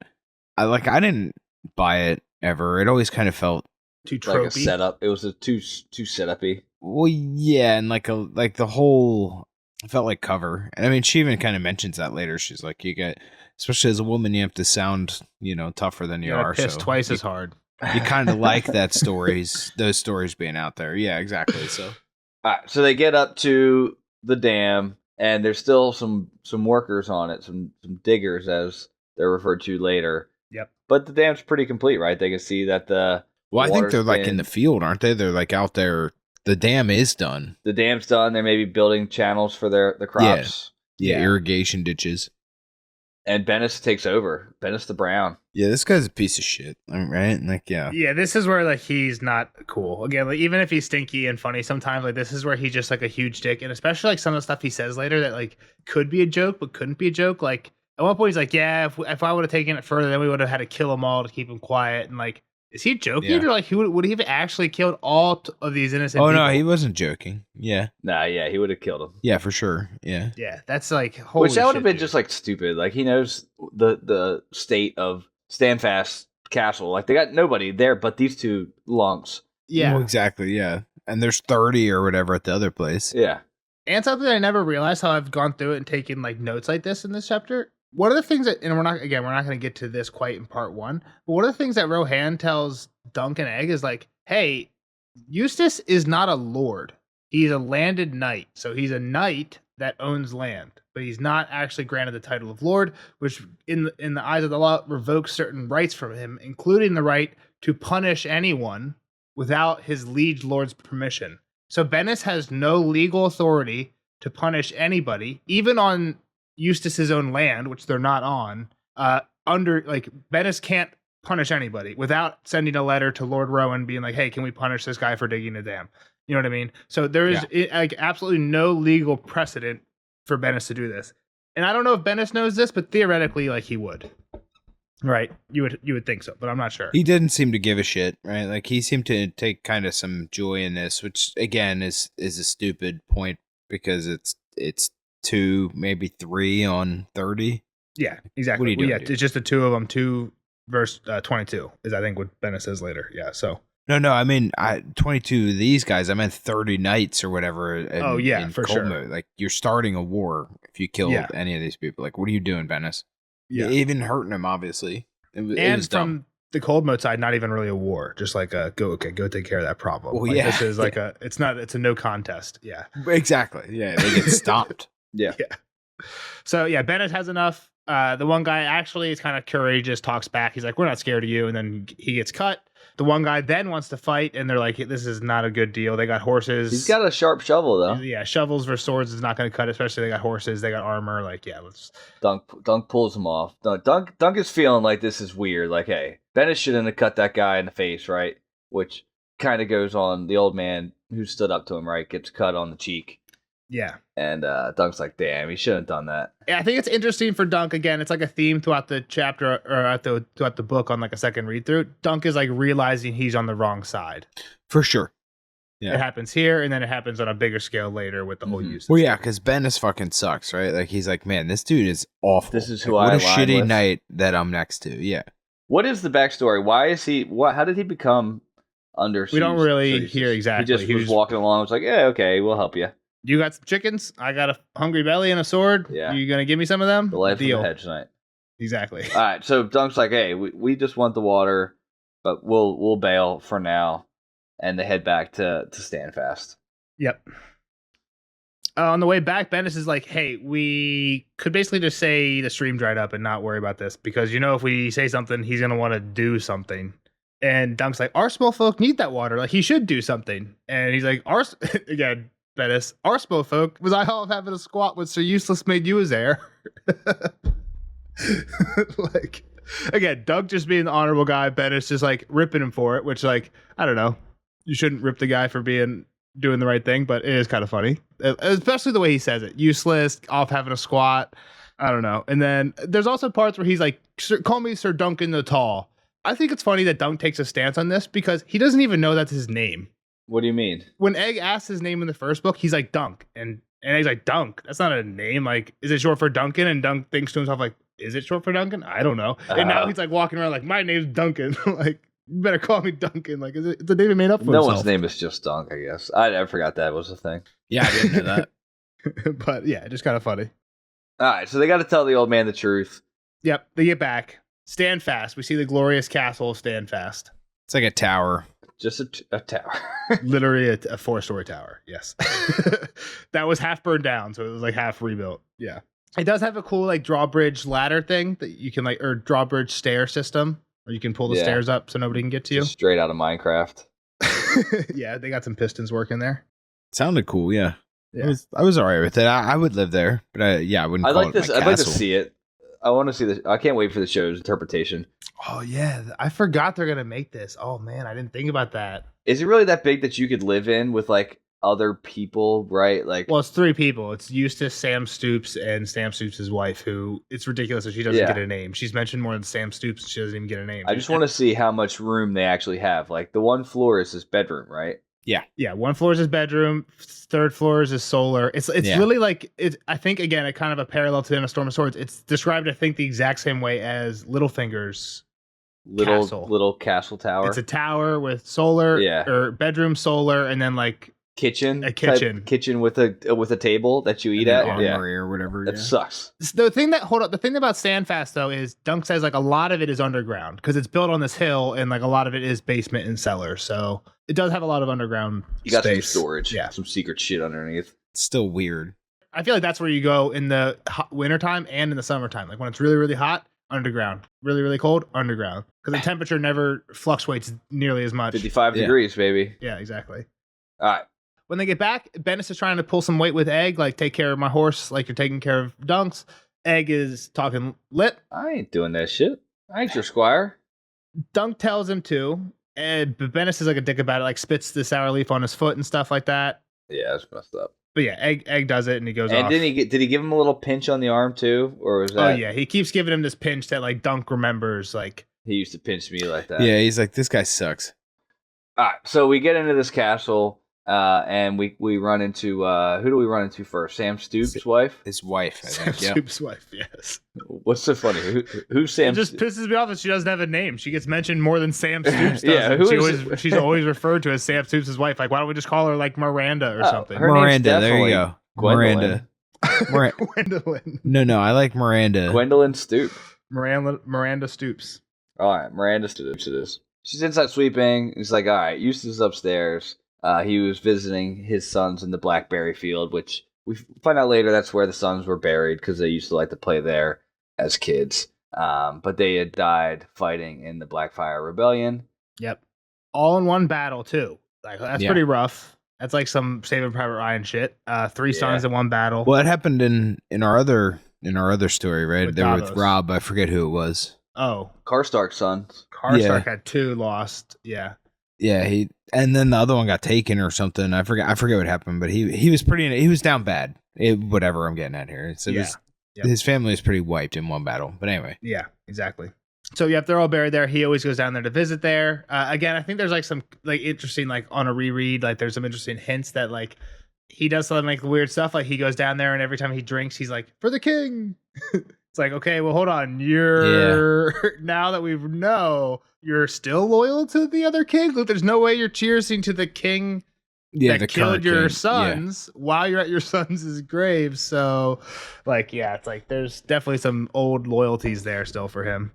I didn't buy it ever. It always kind of felt too tropey. Like a setup. It was a too setup-y. Well, yeah, and like the whole, it felt like cover. And I mean, she even kind of mentions that later. She's like, you get, especially as a woman, you have to sound, tougher than you are. Piss twice as hard. You kind of like those stories being out there. Yeah, exactly. So, all right, so they get up to the dam, and there's still some workers on it, some diggers as they're referred to later. Yep. But the dam's pretty complete, right? They can see that the I think they're like in the field, aren't they? They're like out there. The dam is done. The dam's done. They may be building channels for the crops. Yeah, irrigation ditches. And Bennis takes over. Bennis the Brown. Yeah, this guy's a piece of shit, right? Like, yeah. Yeah, this is where like he's not cool. Again, like even if he's stinky and funny sometimes, like this is where he's just like a huge dick. And especially like some of the stuff he says later that like could be a joke but couldn't be a joke. Like at one point he's like, yeah, if I would have taken it further, then we would have had to kill them all to keep him quiet. And like, is he joking? Or like, would he have actually killed all of these innocent people? No, he wasn't joking. Yeah. Nah, yeah, he would have killed them. Yeah, for sure. Yeah. Yeah, that's like, holy Which that would have been dude. just like stupid. Like he knows the state of Standfast Castle. Like they got nobody there but these 2 lunks. Yeah. Well, exactly, yeah. And there's 30 or whatever at the other place. Yeah. And something I never realized how I've gone through it and taken like notes like this in this chapter. One of the things that, and we're not going to get to this quite in part 1, but one of the things that Rohan tells Dunk and Egg is like, hey, Eustace is not a lord. He's a landed knight. So he's a knight that owns land, but he's not actually granted the title of lord, which in the eyes of the law revokes certain rights from him, including the right to punish anyone without his liege lord's permission. So Bennis has no legal authority to punish anybody, even on Eustace's own land, which they're not on, under like Bennis can't punish anybody without sending a letter to Lord Rowan being like, hey, can we punish this guy for digging a dam? You know what I mean? So there is like absolutely no legal precedent for Bennis to do this. And I don't know if Bennis knows this, but theoretically, like he would. Right. You would think so, but I'm not sure. He didn't seem to give a shit, right? Like he seemed to take kind of some joy in this, which again is a stupid point because it's 2, maybe 3 on 30. Yeah, exactly. What are you doing, yeah, dude? it's just the two of them. 2 verse 22 is I think what Bennett says later. Yeah. So. No, I mean 22 of these guys. I meant 30 knights or whatever. In for cold sure. mode. Like you're starting a war if you kill any of these people. Like what are you doing, Bennis? Yeah. Even hurting him, obviously. It was from dumb. the cold mode side, not even really a war, just like go take care of that problem. Well, like, yeah. This is like it's a no contest. Yeah. Exactly. Yeah, they get stopped. Yeah. So yeah, Bennett has enough. The one guy actually is kind of courageous, talks back. He's like, "We're not scared of you," and then he gets cut. The one guy then wants to fight, and they're like, "This is not a good deal." They got horses. He's got a sharp shovel though. Yeah, shovels versus swords is not going to cut, especially they got horses, they got armor. Like, yeah, let's. Dunk pulls him off. Dunk is feeling like this is weird. Like, hey, Bennett shouldn't have cut that guy in the face, right? Which kind of goes on the old man who stood up to him, right? Gets cut on the cheek. Yeah. And Dunk's like, damn, he shouldn't have done that. Yeah, I think it's interesting for Dunk. Again, it's like a theme throughout the chapter or throughout the book on like a second read through. Dunk is like realizing he's on the wrong side. For sure. Yeah. It happens here, and then it happens on a bigger scale later with the whole use. Well, yeah, because Bennis fucking sucks, right? Like he's like, man, this dude is awful. This is who what I a align shitty with. knight that I'm next to. Yeah. What is the backstory? Why is he? How did he become under? We don't really siege? hear exactly. He just was walking along. Was like, yeah, okay, we'll help you. You got some chickens? I got a hungry belly and a sword. Yeah. You gonna give me some of them? The life Deal. of the hedge knight. Exactly. All right, so Dunk's like, hey, we just want the water, but we'll bail for now, and they head back to stand fast. Yep. On the way back, Bennis is like, hey, we could basically just say the stream dried up and not worry about this because, if we say something, he's going to want to do something. And Dunk's like, our small folk need that water. Like, he should do something. And he's like, again, Bennis, our small folk, was I all having a squat with Sir Useless made you his heir? Like, again, Dunk just being the honorable guy, Bennis just like ripping him for it, which, like, I don't know. You shouldn't rip the guy for doing the right thing, but it is kind of funny, especially the way he says it. Useless, off having a squat. I don't know. And then there's also parts where he's like, call me Sir Duncan the Tall. I think it's funny that Dunk takes a stance on this because he doesn't even know that's his name. What do you mean? When Egg asks his name in the first book, he's like Dunk. And Egg's like, Dunk? That's not a name. Like, is it short for Duncan? And Dunk thinks to himself, like, is it short for Duncan? I don't know. And now he's like walking around like, my name's Duncan. Like, you better call me Duncan. Like, is it the name he made up for himself? No one's name is just Dunk, I guess. I forgot that was a thing. Yeah, I didn't know that. But yeah, just kind of funny. All right, so they got to tell the old man the truth. Yep, they get back. Stand fast. We see the glorious castle of Stand Fast. It's like a tower. Just a tower. Literally a 4-story tower. Yes. That was half burned down, so it was like half rebuilt. Yeah. It does have a cool like drawbridge ladder thing that you can like, or drawbridge stair system, where you can pull the stairs up so nobody can get to you. Just straight out of Minecraft. Yeah, they got some pistons working there. Sounded cool, yeah. Yeah. I was all right with it. I would live there, but I wouldn't. I'd call like it this. my I'd like to castle. see it. I want to see this. I can't wait for the show's interpretation. Oh yeah, I forgot they're gonna make this. Oh man, I didn't think about that. Is it really that big that you could live in with like other people, right? Like, Well, it's 3 people. It's Eustace, Sam Stoops, and Sam Stoops' wife, who it's ridiculous that she doesn't get a name. She's mentioned more than Sam Stoops, and she doesn't even get a name. I just want to see how much room they actually have. Like, the one floor is his bedroom, right? Yeah, 1 floor is his bedroom, 3rd floor is his solar. It's really like I think again, a kind of a parallel to In a Storm of Swords. It's described, I think, the exact same way as Littlefinger's castle. Little castle tower. It's a tower with solar, or bedroom solar, and then like a kitchen with a table that you eat at. Armory or whatever. That sucks. The thing about Standfast though is Dunk says like a lot of it is underground because it's built on this hill, and like a lot of it is basement and cellar. So it does have a lot of underground. You got space. some storage, some secret shit underneath. It's still weird. I feel like that's where you go in the wintertime and in the summertime. Like when it's really, really hot, underground. Really, really cold, underground. Because the temperature never fluctuates nearly as much. 55 degrees, baby. Yeah, exactly. All right. When they get back, Bennis is trying to pull some weight with Egg, like take care of my horse, like you're taking care of Dunk's. Egg is talking lit. I ain't doing that shit. I ain't your squire. Dunk tells him to, but Bennis is like a dick about it, like spits the sour leaf on his foot and stuff like that. Yeah, that's messed up. But yeah, Egg does it and he goes off. And did he give him a little pinch on the arm too, or was that? Oh yeah, he keeps giving him this pinch that like Dunk remembers. Like He used to pinch me like that. Yeah, he's like, this guy sucks. All right, so we get into this castle, and we run into who do we run into first? Sam Stoops' wife. His wife, I Sam think. Yeah. Stoops' wife. Yes. What's so funny? Who's Sam? It just pisses me off that she doesn't have a name. She gets mentioned more than Sam Stoops does. Yeah, She's always referred to as Sam Stoops' wife. Like, why don't we just call her like Miranda or something? Her name's Miranda, there you definitely go. Gwendolyn. Miranda. Gwendolyn. No, I like Miranda. Gwendolyn Stoop. Miranda Stoops. All right, Miranda Stoops it is. She's inside sweeping. He's like, all right, Eustace is upstairs. He was visiting his sons in the Blackberry Field, which we find out later that's where the sons were buried because they used to like to play there as kids. But they had died fighting in the Blackfire Rebellion. Yep. All in one battle, too. Like that's pretty rough. That's like some Saving Private Ryan shit. Three sons in one battle. Well, it happened in our other story, right? They were with Davos. Rob. I forget who it was. Oh, Karstark's sons. Karstark had 2 lost. Yeah. Yeah, and then the other one got taken or something. I forget what happened, but he was down bad. Whatever I'm getting at here. So his family is pretty wiped in one battle. But anyway. Yeah, exactly. So yep, they're all buried there. He always goes down there to visit there. Again, I think there's like some like interesting like on a reread, like there's some interesting hints that like he does some like weird stuff. Like he goes down there and every time he drinks, he's like, for the king. It's like, okay, well, hold on. Now that we know you're still loyal to the other king. Look, there's no way you're cheersing to the king that killed your sons while you're at your sons' graves. So, like, yeah, it's like there's definitely some old loyalties there still for him.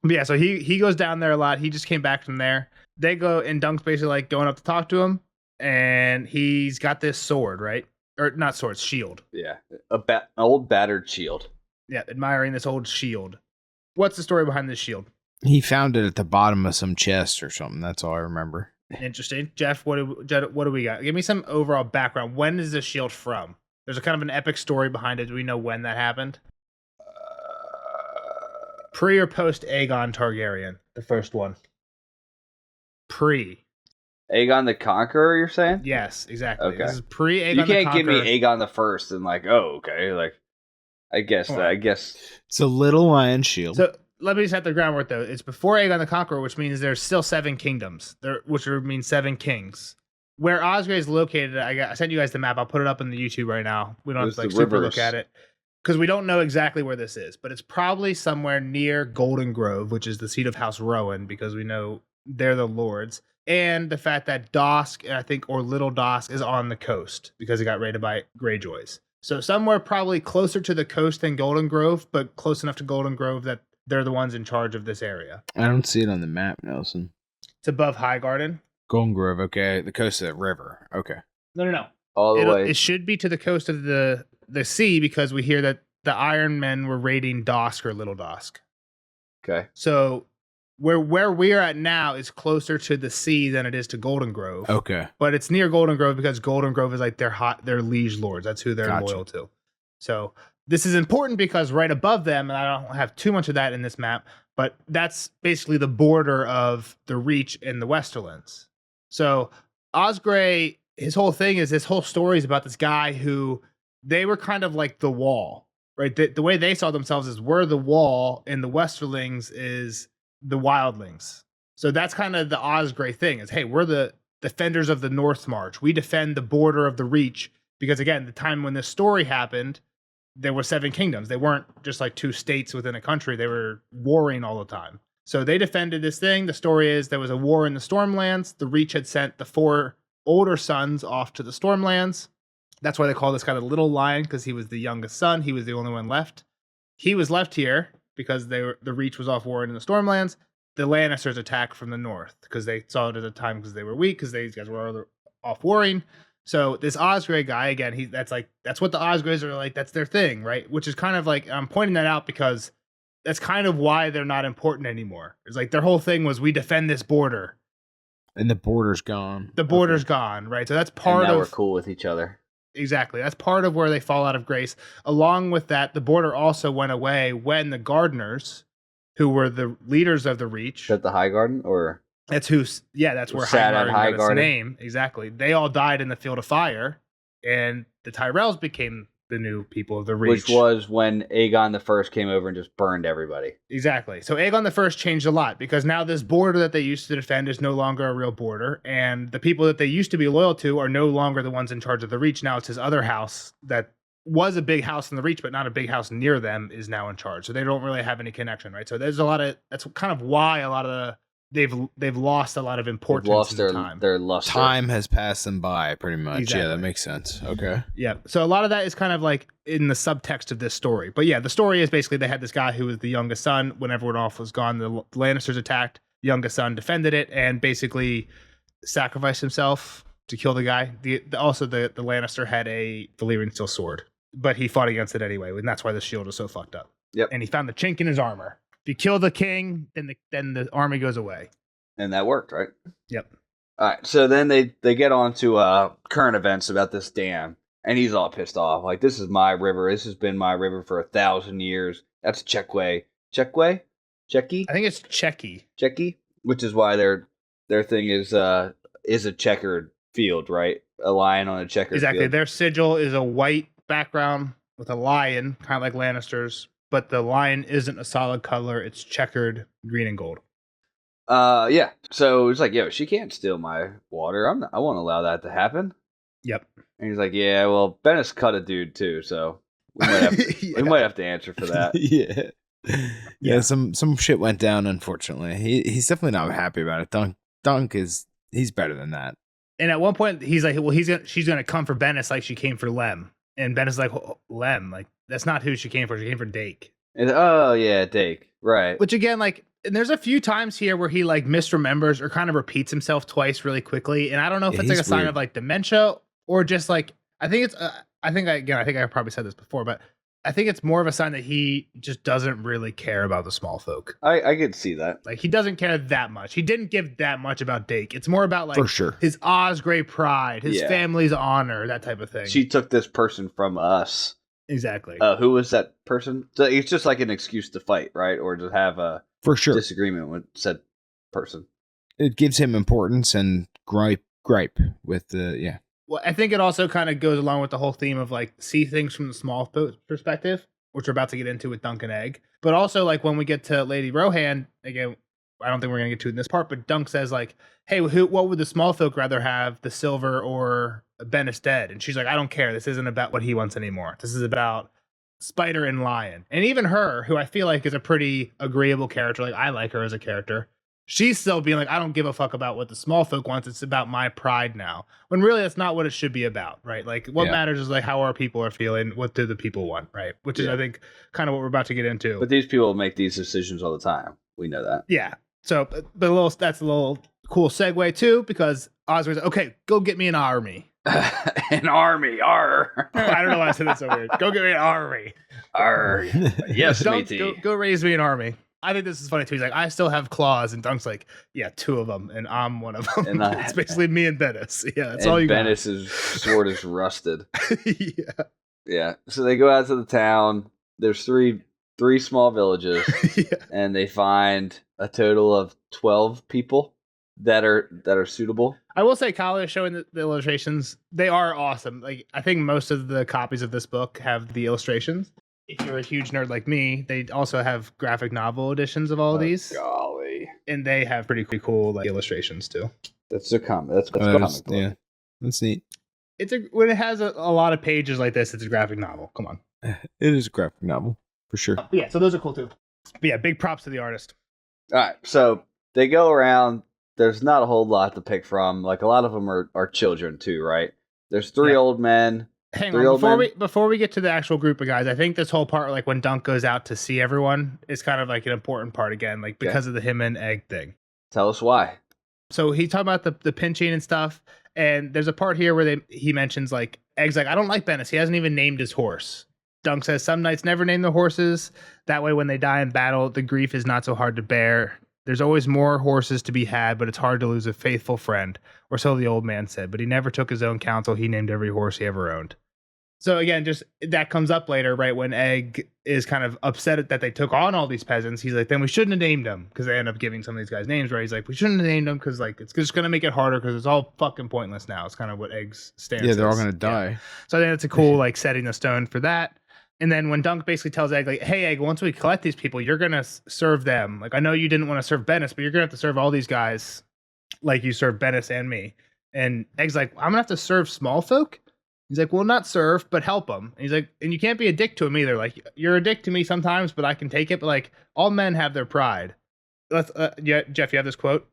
But yeah, so he goes down there a lot. He just came back from there. They go, and Dunk's basically like going up to talk to him, and he's got this sword, right? Or not sword, shield. Yeah, an old battered shield. Yeah, admiring this old shield. What's the story behind this shield? He found it at the bottom of some chest or something. That's all I remember. Interesting. Jeff, what do we got? Give me some overall background. When is this shield from? There's a kind of an epic story behind it. Do we know when that happened? Pre or post Aegon Targaryen? The first one. Pre. Aegon the Conqueror, you're saying? Yes, exactly. Okay. This is pre Aegon You the can't Conqueror. give me Aegon the First and like, oh, okay, like, I guess It's a little lion shield. So let me set the groundwork though. It's before Aegon the Conqueror, which means there's still 7 kingdoms, which would mean 7 kings. Where Osgray is located, I sent you guys the map. I'll put it up in the YouTube right now. We don't have to like super look at it because we don't know exactly where this is, but it's probably somewhere near Golden Grove, which is the seat of House Rowan, because we know they're the lords. And the fact that Dosk, I think, or Little Dosk is on the coast because it got raided by Greyjoys. So somewhere probably closer to the coast than Golden Grove, but close enough to Golden Grove that they're the ones in charge of this area. I don't see it on the map, Nelson. It's above Highgarden. Golden Grove, okay. The coast of the river, okay. No. all the way. It should be to the coast of the sea because we hear that the Iron Men were raiding Dosk or Little Dosk. Okay. So where we're at now is closer to the sea than it is to Golden Grove. Okay. But it's near Golden Grove because Golden Grove is like their liege lords. That's who they're loyal to. So this is important because right above them, and I don't have too much of that in this map, but that's basically the border of the Reach and the Westerlands. So Osgray, his whole thing is this whole story is about this guy who they were kind of like the wall, right? The way they saw themselves is we're the wall and the Westerlings is the wildlings. So that's kind of the Osgray thing is, hey, we're the defenders of the North March. We defend the border of the Reach because, again, the time when this story happened, there were 7 kingdoms. They weren't just like 2 states within a country. They were warring all the time. So they defended this thing. The story is there was a war in the Stormlands. The Reach had sent the 4 older sons off to the Stormlands. That's why they call this guy the Little Lion, because he was the youngest son. He was the only one left. He was left here because the Reach was off warring in the Stormlands. The Lannisters attacked from the north because they saw it at a time because they were weak, because these guys were off warring. So this Osgray guy, again, that's what the Osgrays are like. That's their thing, right? Which is kind of like, I'm pointing that out because that's kind of why they're not important anymore. It's like their whole thing was we defend this border. And the border's gone. The border's gone, right? So that's part and now of... we're cool with each other. Exactly. That's part of where they fall out of grace. Along with that, the border also went away when the Gardeners, who were the leaders of the Reach... Is that the High Garden, or... That's where Sat at Highgarden got its name. Exactly. They all died in the Field of Fire, and the Tyrells became the new people of the Reach. Which was when Aegon the First came over and just burned everybody. Exactly. So Aegon the First changed a lot because now this border that they used to defend is no longer a real border, and the people that they used to be loyal to are no longer the ones in charge of the Reach. Now it's his other house that was a big house in the Reach, but not a big house near them, is now in charge. So they don't really have any connection, right? So there's a lot of, that's kind of why a lot of the, they've lost a lot of importance. They've lost in time. their luster. Time has passed them by, pretty much. Exactly. Yeah, that makes sense. Okay. Yeah. So a lot of that is kind of like in the subtext of this story. But yeah, the story is basically they had this guy who was the youngest son. When everyone else was gone, the Lannisters attacked. Youngest son defended it and basically sacrificed himself to kill the guy. Also, the Lannister had a Valyrian steel sword, but he fought against it anyway, and that's why the shield was so fucked up. Yep. And he found the chink in his armor. If you kill the king, then the army goes away. And that worked, right? Yep. All right, so then they get on to current events about this dam, and he's all pissed off. Like, this is my river. This has been my river for 1,000 years. That's Chequay. Chequay? Checky? I think it's Checky. Checky? Which is why their thing is a checkered field, right? A lion on a checkered Exactly. field. Their sigil is a white background with a lion, kind of like Lannisters, but the lion isn't a solid color. It's checkered green and gold. Yeah. So it's like, yo, she can't steal my water. I won't allow that to happen. Yep. And he's like, yeah, well, Bennis cut a dude too, so we might have to, Yeah. we might have to answer for that. Yeah. Some shit went down. Unfortunately, he's definitely not happy about it. Dunk he's better than that. And at one point, he's like, well, she's gonna come for Bennis like she came for Lem. And Bennis is like, Lem, like that's not who she came for. She came for Dake. And, oh yeah, Dake, right? Which again, like, and there's a few times here where he like misremembers or kind of repeats himself twice really quickly. And I don't know if Yeah, it's like a he's sign weird. of like dementia or just like, I think it's, I think I probably said this before, but I think it's more of a sign that he just doesn't really care about the small folk. I could see that. Like he doesn't care that much. He didn't give that much about Dake. It's more about like For sure. his Osgrey pride, his Yeah. family's honor, that type of thing. She took this person from us. Exactly. Who was that person? So it's just like an excuse to fight, right? Or to have a For sure. disagreement with said person. It gives him importance and gripe with the yeah. Well, I think it also kind of goes along with the whole theme of like see things from the small perspective, which we're about to get into with Dunk and Egg. But also like when we get to Lady Rohan, again, I don't think we're gonna get to it in this part, but Dunk says like, "Hey, what would the small folk rather have, the silver or Bennis dead?" And she's like, "I don't care. This isn't about what he wants anymore. This is about Spider and Lion." And even her, who I feel like is a pretty agreeable character, like I like her as a character. She's still being like, I don't give a fuck about what the small folk wants. It's about my pride now. When really that's not what it should be about, right? Like what Yeah. matters is like how our people are feeling. What do the people want, right? Which is, Yeah. I think, kind of what we're about to get into. But these people make these decisions all the time. We know that. Yeah. So, but that's a little cool segue too, because Oswald's like, okay, go get me an army. An army, arr. I don't know why I said that so weird. Go get me an army. Arr. Yes, Dunk, matey. go raise me an army. I think this is funny too. He's like, I still have claws, and Dunk's like, yeah, 2 of them, and I'm one of them. And it's basically me and Bennis. Yeah, that's and all you Bennis's sword is rusted. got. Yeah. Yeah. So they go out to the town. There's three small villages, Yeah. and they find a total of 12 people that are suitable. I will say, Kyle is showing the illustrations. They are awesome. Like, I think most of the copies of this book have the illustrations. If you're a huge nerd like me, they also have graphic novel editions of all of these, Golly, and they have pretty cool like illustrations too. that's a comic. That's a That's- comic book. yeah. That's neat. It's when it has a lot of pages like this, it's a graphic novel. Come on. It is a graphic novel for sure. But yeah, so those are cool too. But yeah, big props to the artist. All right, so they go around. There's not a whole lot to pick from. Like a lot of them are children too, right? There's 3 Yeah. old men. Hang 3 on, old men. before we get to the actual group of guys, I think this whole part, like when Dunk goes out to see everyone, is kind of like an important part again, like because of the him and Egg thing. Tell us why. So he's talking about the pinching and stuff, and there's a part here where he mentions like Egg's like, I don't like Bennis. He hasn't even named his horse. Dunk says some knights never name their horses. That way, when they die in battle, the grief is not so hard to bear. There's always more horses to be had, but it's hard to lose a faithful friend, or so the old man said. But he never took his own counsel. He named every horse he ever owned. So again, just that comes up later, right? When Egg is kind of upset that they took on all these peasants. He's like, then we shouldn't have named them, because they end up giving some of these guys names, right? He's like, we shouldn't have named them because like it's just gonna make it harder because it's all fucking pointless now. It's kind of what Egg's stance is. Yeah, they're all gonna die. Yeah. So I think it's a cool like setting the stone for that. And then when Dunk basically tells Egg like, hey Egg, once we collect these people, you're gonna serve them. Like I know you didn't want to serve Bennis, but you're gonna have to serve all these guys like you served Bennis and me. And Egg's like, I'm gonna have to serve small folk. He's like, well, not serve, but help them. And he's like, and you can't be a dick to him either. Like, you're a dick to me sometimes, but I can take it. But like, all men have their pride. Let's, yeah, Jeff, you have this quote?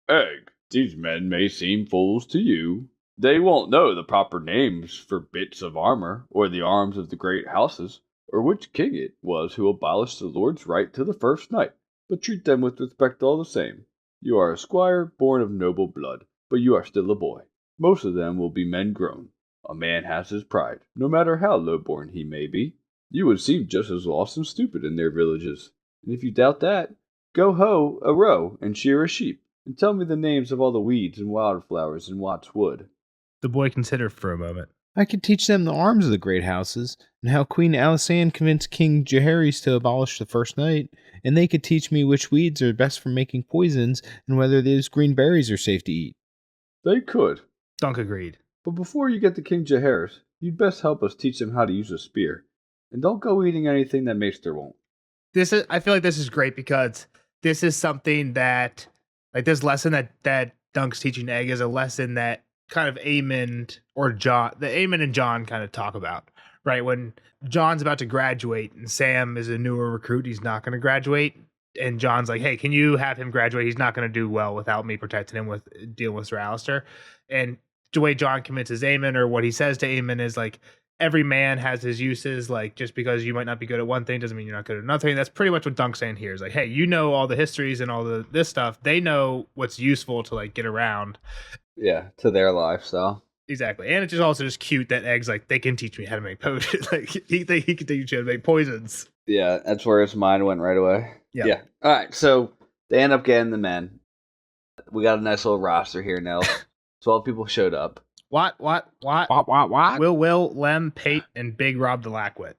Egg, these men may seem fools to you. They won't know the proper names for bits of armor, or the arms of the great houses, or which king it was who abolished the lord's right to the first knight, but treat them with respect all the same. You are a squire born of noble blood, but you are still a boy. Most of them will be men grown. A man has his pride, no matter how low-born he may be. You would seem just as lost and stupid in their villages. And if you doubt that, go hoe a row and shear a sheep, and tell me the names of all the weeds and wildflowers in Watts Wood. The boy considered for a moment. I could teach them the arms of the great houses, and how Queen Alisande convinced King Jaehaerys to abolish the first knight, and they could teach me which weeds are best for making poisons, and whether those green berries are safe to eat. They could. Dunk agreed. But before you get to King Jaehaerys, you'd best help us teach them how to use a spear. And don't go eating anything that Maester won't. I feel like this is great because this is something that, like this lesson that Dunk's teaching Egg is a lesson that kind of Aemond and Jon kind of talk about, right? When Jon's about to graduate and Sam is a newer recruit, he's not going to graduate. And Jon's like, hey, can you have him graduate? He's not going to do well without me protecting him with dealing with Sir Alistair. And the way Jon convinces Aemon, or what he says to Aemon, is like, every man has his uses. Like, just because you might not be good at one thing doesn't mean you're not good at another thing. That's pretty much what Dunk's saying here. Is like, hey, you know all the histories and all this stuff. They know what's useful to like get around. Yeah, to their lifestyle. Exactly. And it's just also just cute that Egg's like, they can teach me how to make potions. Like he can teach you how to make poisons. Yeah, that's where his mind went right away. Yep. Yeah. All right, so they end up getting the men. We got a nice little roster here now. 12 people showed up. What? Will, Lem, Pate, and Big Rob the Lackwit.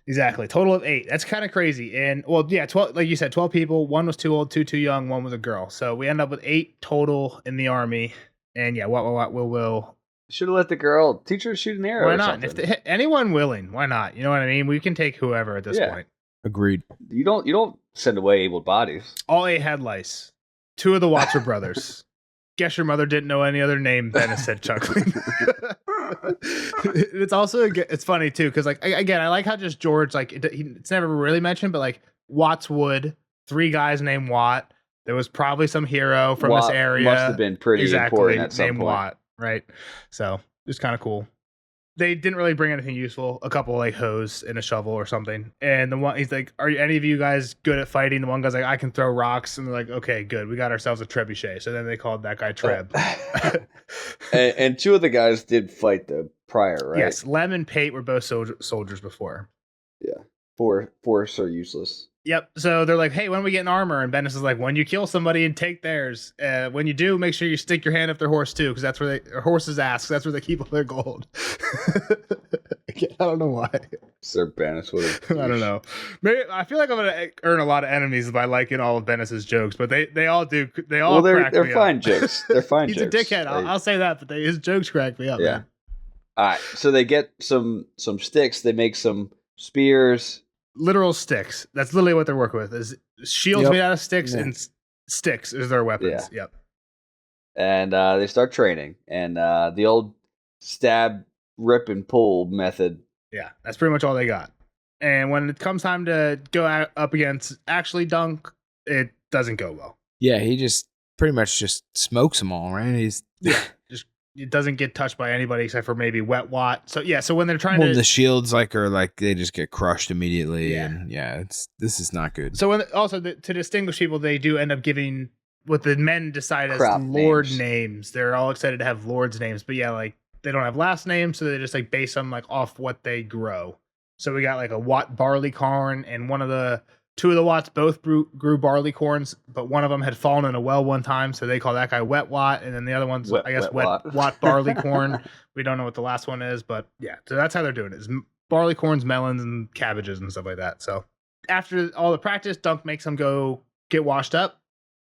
Exactly. Total of 8. That's kind of crazy. And, well, yeah, 12, like you said, 12 people. One was too old, two too young, one was a girl. So we end up with 8 total in the army. And, yeah, Will. Should have let the girl teach her to shoot an arrow. Why not? If anyone willing, why not? You know what I mean? We can take whoever at this point. Agreed. You don't send away able bodies. All 8 had lice. 2 of the Watson brothers. Guess your mother didn't know any other name, Bennis said, chuckling. It's funny too, because like again, I like how just George, like it's never really mentioned, but like Watts Wood, 3 guys named Watt. There was probably some hero from this area. Must have been pretty important at some named point. Watt, right? So it's kind of cool. They didn't really bring anything useful. A couple like hose and a shovel or something. And the one, he's like, "Are any of you guys good at fighting?" The one guy's like, "I can throw rocks." And they're like, "Okay, good. We got ourselves a trebuchet." So then they called that guy Treb. and 2 of the guys did fight the prior, right? Yes, Lem and Pate were both soldiers before. Yeah, 4 are useless. Yep. So they're like, "Hey, when we get in armor?" And Bennis is like, "When you kill somebody and take theirs. When you do, make sure you stick your hand up their horse too, because that's where horses' ass. That's where they keep all their gold." I don't know why. Sir Bennis would have. I don't know. Maybe I feel like I'm gonna earn a lot of enemies by liking all of Bennis's jokes, but they all do. They all crack me up. They're fine jokes. They're fine He's jokes. a dickhead. I'll say that, but his jokes crack me up. Yeah. Man. All right. So they get some sticks. They make some spears. Literal sticks. That's literally what they're working with. Is shields made out of sticks, and sticks is their weapons. Yeah. Yep. And they start training, and the old stab, rip, and pull method. Yeah, that's pretty much all they got. And when it comes time to go up against actually Dunk, it doesn't go well. Yeah, he just pretty much just smokes them all, right? It doesn't get touched by anybody except for maybe Wet Watt. So yeah, so when they're trying the shields are like they just get crushed immediately. Yeah. And this is not good. So to distinguish people, they do end up giving what the men decide as Crap lord names. They're all excited to have lords names, but yeah, like they don't have last names, so they just like base them like off what they grow. So we got like a Watt barley corn, and one of the Two of the Watts both grew barley corns, but one of them had fallen in a well one time, so they call that guy Wet Watt, and then the other one's, Wet Watt barley corn. We don't know what the last one is, but yeah, so that's how they're doing it. Is barley corns, melons, and cabbages and stuff like that. So after all the practice, Dunk makes them go get washed up.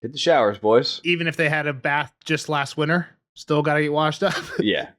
Hit the showers, boys. Even if they had a bath just last winter, still got to get washed up. Yeah.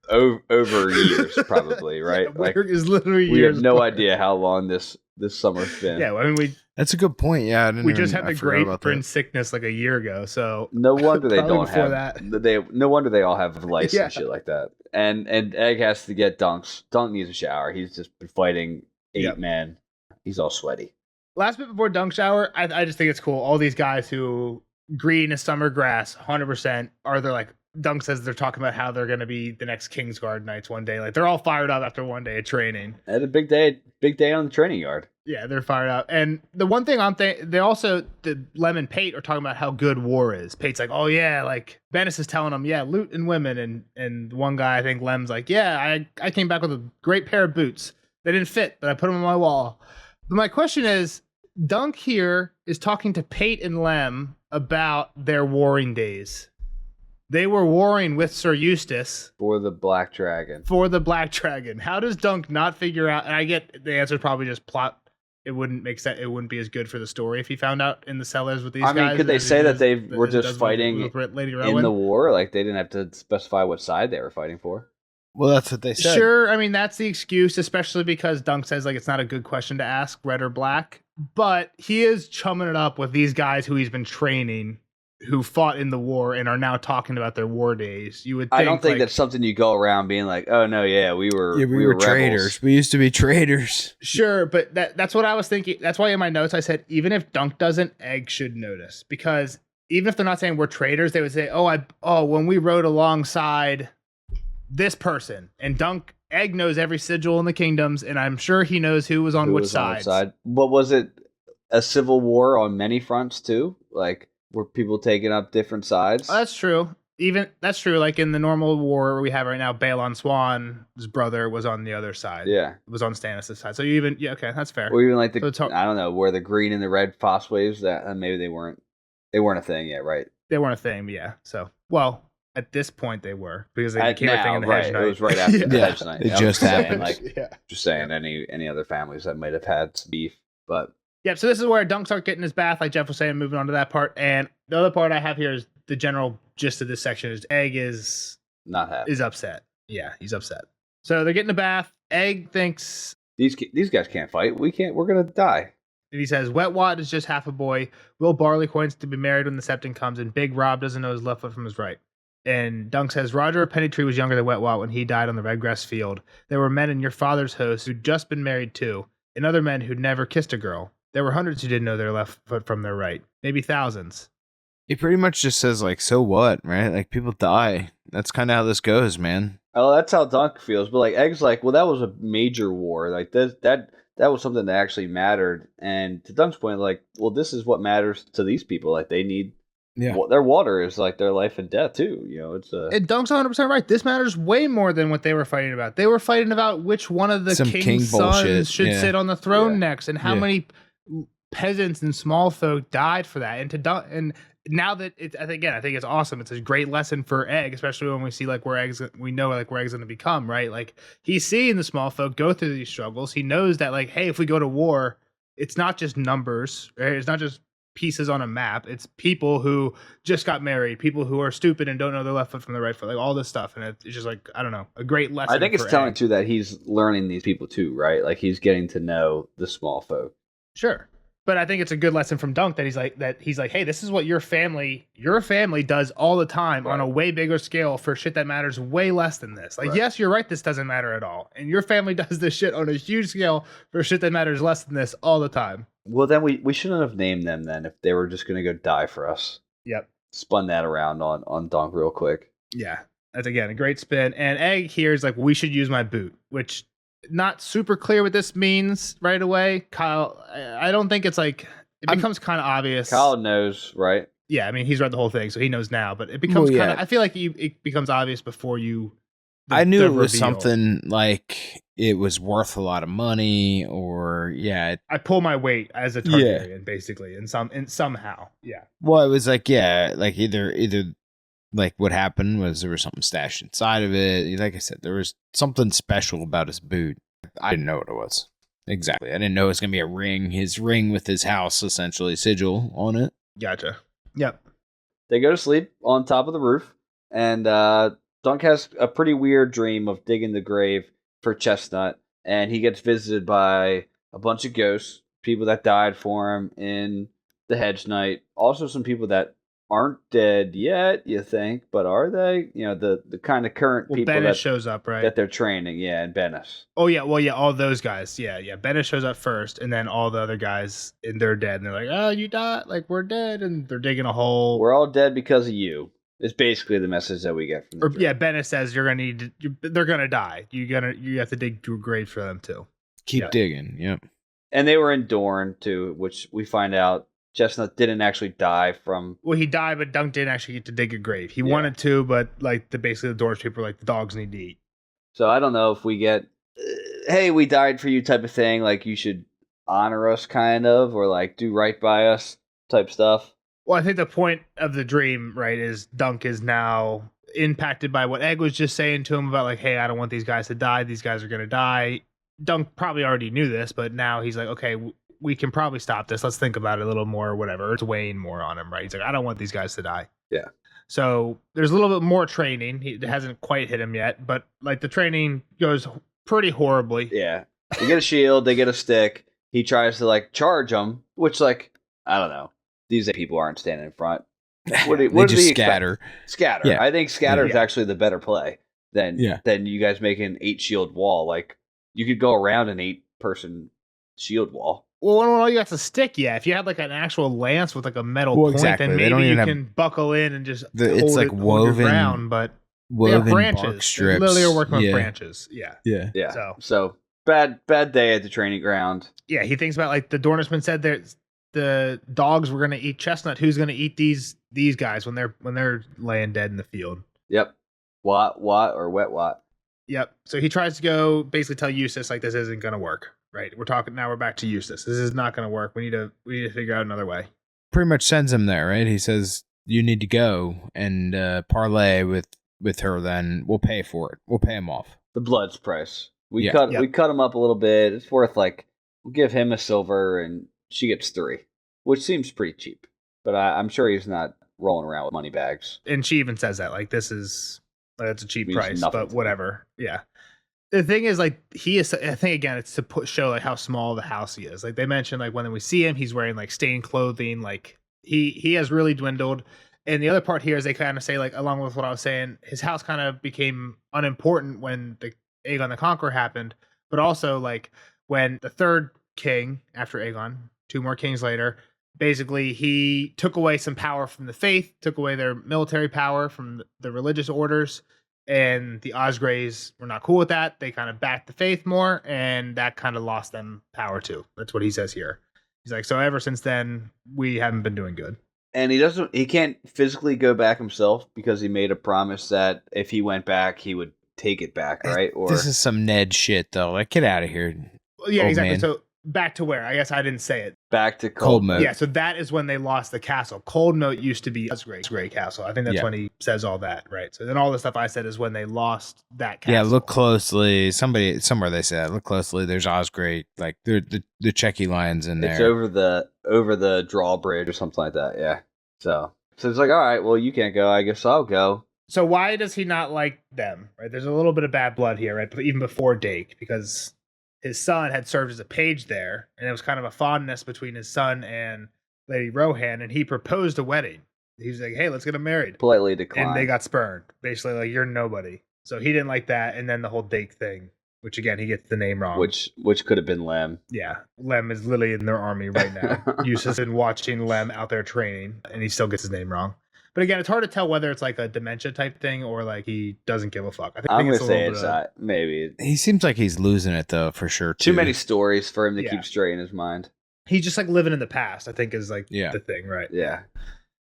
Over years, probably, right? Yeah, is literally we years. have no apart. idea how long this summer's been. Yeah, I mean, That's a good point. Yeah, we just had the great Prince sickness like a year ago, so no wonder they don't have that. No wonder they all have lice Yeah. and shit like that. And Egg has to get Dunks. Dunk needs a shower. He's just been fighting 8 men. He's all sweaty. Last bit before Dunk shower, I just think it's cool. All these guys who green is summer grass, 100%. Are they like Dunk says they're talking about how they're going to be the next Kingsguard Knights one day. Like they're all fired up after one day of training. Had a big day on the training yard. Yeah, they're fired up. And the one thing they also, the Lem and Pate are talking about how good war is. Pate's like, oh yeah, like Bennis is telling them, yeah, loot and women. And one guy, I think Lem's like, yeah, I came back with a great pair of boots. They didn't fit, but I put them on my wall. But my question is, Dunk here is talking to Pate and Lem about their warring days. They were warring with Sir Eustace for the Black Dragon. How does Dunk not figure out? And I get the answer is probably just plot. It wouldn't make sense. It wouldn't be as good for the story if he found out in the cellars with these guys. I mean, could they say that they were just fighting in the war? Like they didn't have to specify what side they were fighting for. Well, that's what they said. Sure. I mean, that's the excuse, especially because Dunk says like it's not a good question to ask, red or black. But he is chumming it up with these guys who he's been training, who fought in the war and are now talking about their war days. You would think, I don't think that's something you go around being like, oh no, yeah, we were traitors. We used to be traitors. Sure, but that's what I was thinking. That's why in my notes I said even if Dunk doesn't, Egg should notice. Because even if they're not saying we're traitors, they would say, when we rode alongside this person. And Egg knows every sigil in the kingdoms, and I'm sure he knows who was on which side. But was it a civil war on many fronts too? Like, were people taking up different sides? That's true. That's true. Like in the normal war we have right now, Balon Swan's brother was on the other side. Yeah, it was on Stannis' side. So okay, that's fair. Or even like I don't know, where the green and the red Foss waves that maybe they weren't a thing yet, right? They weren't a thing, yeah. So at this point they were because they became a thing in the Hedge Knight. It was right after the Hedge Knight. It just happened. Just saying, any other families that might have had some beef, but. Yeah, so this is where Dunk starts getting his bath, like Jeff was saying, moving on to that part. And the other part I have here is the general gist of this section is Egg is not happy. Is upset. Yeah, he's upset. So they're getting a bath. Egg thinks these guys can't fight. We're gonna die. And he says, Wet Watt is just half a boy. Will Barleycorn's to be married when the Septon comes, and Big Rob doesn't know his left foot from his right. And Dunk says, Roger of Pennytree was younger than Wet Watt when he died on the Redgrass field. There were men in your father's host who'd just been married too, and other men who'd never kissed a girl. There were hundreds who didn't know their left foot from their right. Maybe thousands. He pretty much just says, like, so what, right? Like, people die. That's kind of how this goes, man. Oh, that's how Dunk feels. But, like, Egg's like, well, that was a major war. Like, that was something that actually mattered. And to Dunk's point, like, well, this is what matters to these people. Like, they need... Yeah. Their water is like their life and death, too. You know, it's And Dunk's 100% right. This matters way more than what they were fighting about. They were fighting about which one of the king's sons should sit on the throne next, and how many peasants and small folk died for that. And to Dunk, and now that I think it's awesome. It's a great lesson for Egg, especially when we see like where Egg's going to become, right? Like he's seeing the small folk go through these struggles. He knows that like, hey, if we go to war, it's not just numbers, right? It's not just pieces on a map. It's people who just got married, people who are stupid and don't know their left foot from their right foot, like all this stuff. And it's just like, I don't know, a great lesson. I think it's telling too that he's learning these people too, right? Like he's getting to know the small folk. Sure. But I think it's a good lesson from Dunk that he's like, hey, this is what your family does all the time on a way bigger scale for shit that matters way less than this. Like, yes, you're right, this doesn't matter at all. And your family does this shit on a huge scale for shit that matters less than this all the time. Well, then we shouldn't have named them then if they were just going to go die for us. Yep. Spun that around on Dunk real quick. Yeah. That's, again, a great spin. And Egg here is like, we should use my boot, which... not super clear what this means right away. Kyle, I don't think it's like it becomes kind of obvious. Kyle knows, right? Yeah, I mean he's read the whole thing, so he knows now. But it becomes kind of. I feel like it becomes obvious before you. I knew it was something like it was worth a lot of money, or I pull my weight as a Targaryen, basically, in somehow. Yeah. Well, it was like like either like what happened was there was something stashed inside of it. Like I said, there was something special about his boot. I didn't know what it was. Exactly. I didn't know it was going to be a ring. His ring with his house, essentially, sigil on it. Gotcha. Yep. They go to sleep on top of the roof, and Dunk has a pretty weird dream of digging the grave for Chestnut, and he gets visited by a bunch of ghosts, people that died for him in the Hedge Knight, also some people that aren't dead yet, you think, but are they? You know, the kind of current people Bennis that shows up, right? that they're training, and Bennis. Oh yeah, well yeah, all those guys, yeah. Bennis shows up first, and then all the other guys, and they're dead, and they're like, "Oh, you died, like we're dead," and they're digging a hole. We're all dead because of you. It's basically the message that we get from. Bennis says they're gonna die. You have to dig through a grave for them too. Keep digging. Yep. And they were in Dorne too, which we find out Chestnut didn't actually die from. Well, he died, but Dunk didn't actually get to dig a grave. He wanted to, but like basically the Dorne people were like, the dogs need to eat. So I don't know if we get, hey, we died for you type of thing. Like you should honor us, kind of, or like do right by us type stuff. Well, I think the point of the dream, right, is Dunk is now impacted by what Egg was just saying to him about like, hey, I don't want these guys to die. These guys are going to die. Dunk probably already knew this, but now he's like, okay, we can probably stop this. Let's think about it a little more or whatever. It's weighing more on him, right? He's like, I don't want these guys to die. Yeah. So there's a little bit more training. It hasn't quite hit him yet, but like the training goes pretty horribly. Yeah. They get a shield. They get a stick. He tries to like charge them, which like, I don't know. These people aren't standing in front. What they just scatter. Scatter. Yeah. I think scatter is actually the better play than Yeah. than you guys make an 8 shield wall. Like you could go around an 8-person shield wall. Well, when all you got to stick, yeah. If you had like an actual lance with like a metal point, exactly. then They don't maybe you even can buckle in and just it's like hold woven your ground, but they woven have branches. bark They strips. literally are working with branches. Yeah. Yeah. Yeah. So bad day at the training ground. Yeah, he thinks about like the Dornisman said the dogs were going to eat Chestnut. Who's going to eat these guys when they're laying dead in the field? Yep. Wat or wet wat. Yep. So he tries to go basically tell Eustace like this isn't going to work. Right. We're back to Eustace. This is not going to work. We need to figure out another way. Pretty much sends him there, right? He says you need to go and parlay with her. Then we'll pay for it. We'll pay him off. The blood's price. We cut him up a little bit. It's worth like we'll give him a silver and she gets 3, which seems pretty cheap. But I'm sure he's not rolling around with money bags. And she even says that like this is that's a cheap price, but whatever. Yeah. The thing is, like, he is. I think again, it's to show like how small the house he is. Like they mentioned, like when we see him, he's wearing like stained clothing. Like he has really dwindled. And the other part here is they kind of say, like, along with what I was saying, his house kind of became unimportant when the Aegon the Conqueror happened. But also, like when the third king after Aegon, 2 more kings later, basically he took away some power from the faith, took away their military power from the religious orders. And the Osgreys were not cool with that. They kind of backed the faith more, and that kind of lost them power too. That's what he says here. He's like, so ever since then, we haven't been doing good. And he can't physically go back himself because he made a promise that if he went back, he would take it back, right? Or this is some Ned shit, though. Like, get out of here. Well, yeah, exactly. Man. So back to where? I guess I didn't say it. Back to Coldmoat. Yeah, so that is when they lost the castle. Coldmoat used to be Osgrey Castle. I think that's when he says all that, right? So then all the stuff I said is when they lost that castle. Yeah, look closely. Somewhere they said, look closely. There's Osgrey, like the Checky lines in there. It's over the drawbridge or something like that. Yeah. So it's like, all right, well, you can't go. I guess I'll go. So why does he not like them? Right? There's a little bit of bad blood here, right? But even before Dake, because his son had served as a page there, and it was kind of a fondness between his son and Lady Rohan, and he proposed a wedding. He was like, hey, let's get him married. Politely declined. And they got spurned. Basically, like, you're nobody. So he didn't like that, and then the whole Dake thing, which, again, he gets the name wrong. Which could have been Lem. Yeah. Lem is literally in their army right now. Eustace has been watching Lem out there training, and he still gets his name wrong. But again, it's hard to tell whether it's like a dementia type thing or like he doesn't give a fuck. I'm going to say it's maybe. He seems like he's losing it, though, for sure, too. Too many stories for him to keep straight in his mind. He's just like living in the past, I think, is like the thing, right? Yeah.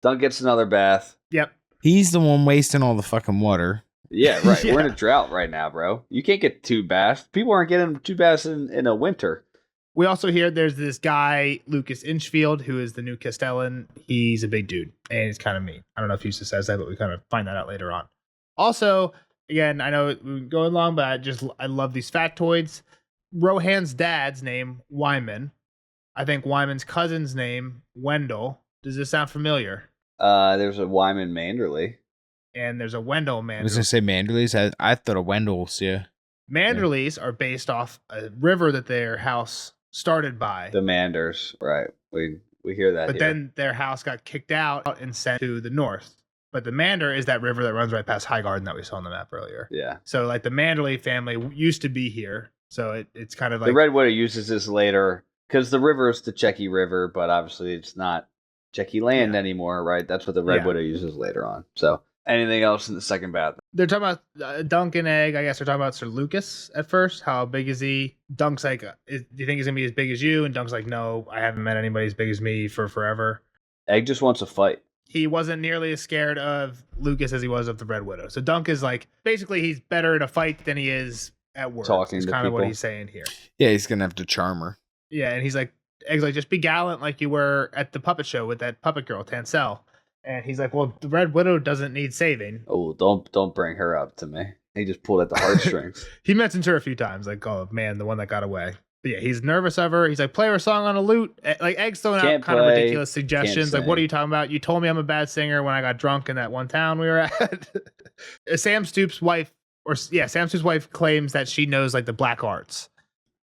Dunk gets another bath. Yep. He's the one wasting all the fucking water, Yeah, right. Yeah. We're in a drought right now, bro. You can't get 2 bass. People aren't getting 2 bass in a winter. We also hear there's this guy, Lucas Inchfield, who is the new Castellan. He's a big dude, and he's kind of mean. I don't know if he says that, but we kind of find that out later on. Also, again, I know we're going long, but I love these factoids. Rohan's dad's name, Wyman. I think Wyman's cousin's name, Wendell. Does this sound familiar? There's a Wyman Manderley. And there's a Wendell Manderley. I was going to say Manderleys. I thought of Wendell's, yeah. Manderleys are based off a river that their house started by. The Manders, right. We hear that. But then their house got kicked out and sent to the north. But the Mander is that river that runs right past High Garden that we saw on the map earlier. Yeah. So like the Manderley family used to be here. So it's kind of like the Redwater uses this later because the river is the Checky River, but obviously it's not Checky land anymore, right? That's what the Redwater uses later on. So anything else in the second bath? They're talking about Dunk and Egg. I guess they're talking about Sir Lucas at first. How big is he? Dunk's like, do you think he's going to be as big as you? And Dunk's like, no, I haven't met anybody as big as me for forever. Egg just wants a fight. He wasn't nearly as scared of Lucas as he was of the Red Widow. So Dunk is like, basically he's better in a fight than he is at work. Talking is to kind of people. what he's saying here. Yeah, he's going to have to charm her. Yeah, and he's like, Egg's like, just be gallant like you were at the puppet show with that puppet girl, Tansel. And he's like, well, the Red Widow doesn't need saving. Oh, don't bring her up to me. He just pulled at the heartstrings. He mentions her a few times, like, oh man, the one that got away. But yeah, he's nervous of her. He's like, play her song on a lute. Like, Egg's throwing out kind of ridiculous suggestions. Like, what are you talking about? You told me I'm a bad singer when I got drunk in that one town we were at. Sam Stoops' wife claims that she knows like the black arts.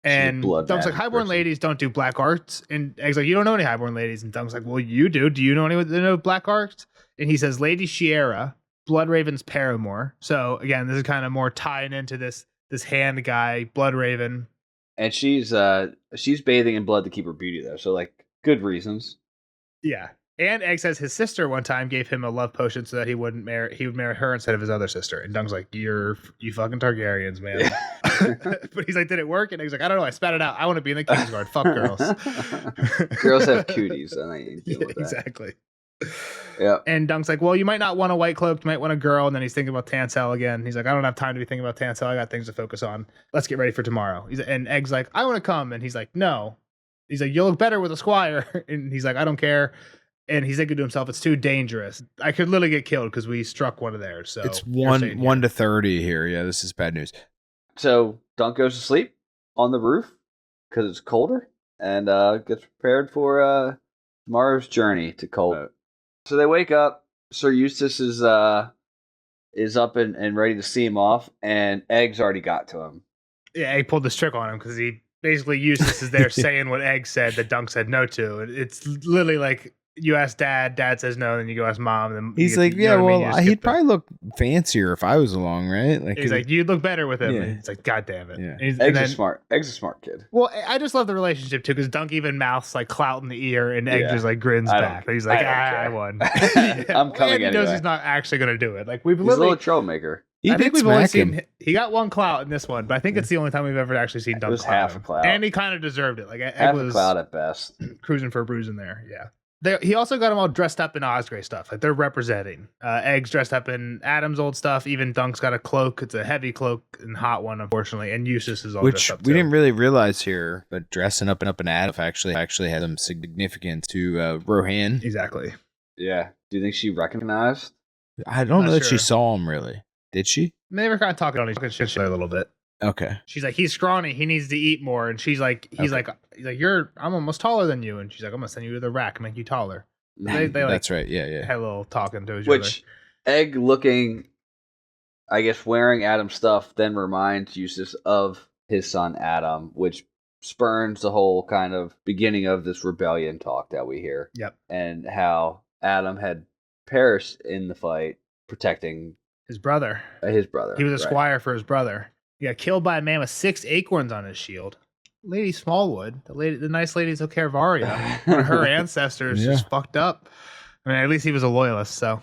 And Dunk's like, highborn ladies don't do black arts. And Egg's like, you don't know any highborn ladies. And Dunk's like, well, you do. Do you know anyone that know black arts? And he says, Lady Shiera, Bloodraven's paramour. So again, this is kind of more tying into this hand guy, Bloodraven. And she's bathing in blood to keep her beauty there. So like good reasons. Yeah. And Egg says his sister one time gave him a love potion so that he would marry her instead of his other sister. And Dunk's like, you fucking Targaryens, man. But he's like, did it work? And Egg's like, I don't know. I spat it out. I want to be in the Kingsguard. Fuck girls. Girls have cuties. And I ain't deal with that. Exactly. Yeah. And Dunk's like, well, you might not want a white cloak. You might want a girl. And then he's thinking about Tansel again. He's like, I don't have time to be thinking about Tansel. I got things to focus on. Let's get ready for tomorrow. And Egg's like, I want to come. And he's like, no. He's like, you'll look better with a squire. And he's like, I don't care. And he's thinking to himself, it's too dangerous. I could literally get killed because we struck one of theirs. So it's 1 to 30 here. Yeah, this is bad news. So Dunk goes to sleep on the roof because it's colder and gets prepared for tomorrow's journey to cold. So they wake up. Sir Eustace is up and ready to see him off, and Egg's already got to him. Yeah, Egg pulled this trick on him because he basically Eustace is there saying what Egg said that Dunk said no to. It's literally like, you ask dad says no, then you go ask mom. And then he's like, yeah, well, he'd probably look fancier if I was along, right? Like, he's like, you'd look better with him. Yeah. And it's like, God damn it. Yeah. Egg's smart. Egg's a smart kid. Well, I just love the relationship too, because Dunk even mouths like clout in the ear, and Egg just like grins back. He's like, I won. I'm coming and he anyway. knows he's not actually going to do it. Like he's a little troublemaker. I think we've only seen he got one clout in this one, but I think it's the only time we've ever actually seen Dunk. It was half a clout, and he kind of deserved it. Like half a clout at best. Cruising for a bruise in there. Yeah. He also got them all dressed up in Osgrey stuff. Like they're representing. Egg's dressed up in Adam's old stuff. Even Dunk's got a cloak. It's a heavy cloak and hot one, unfortunately. And Eustace is all dressed up too. We didn't really realize here, but dressing up in Adam actually had some significance to Rohan. Exactly. Yeah. Do you think she recognized? I don't know that she saw him really. Did she? They were kind of talking on each other a little bit. Okay. She's like, he's scrawny. He needs to eat more. And she's like, he's like, I'm almost taller than you. And she's like, I'm gonna send you to the rack and make you taller. They that's right. Yeah. Had a little talking to each other. Which Egg looking, I guess, wearing Adam's stuff then reminds Eustace of his son Adam, which spurns the whole kind of beginning of this rebellion talk that we hear. Yep. And how Adam had perished in the fight protecting his brother. He was a squire for his brother. He got killed by a man with 6 acorns on his shield. Lady Smallwood, the nice lady who took care of Arya. One of her ancestors just fucked up. I mean, at least he was a loyalist. So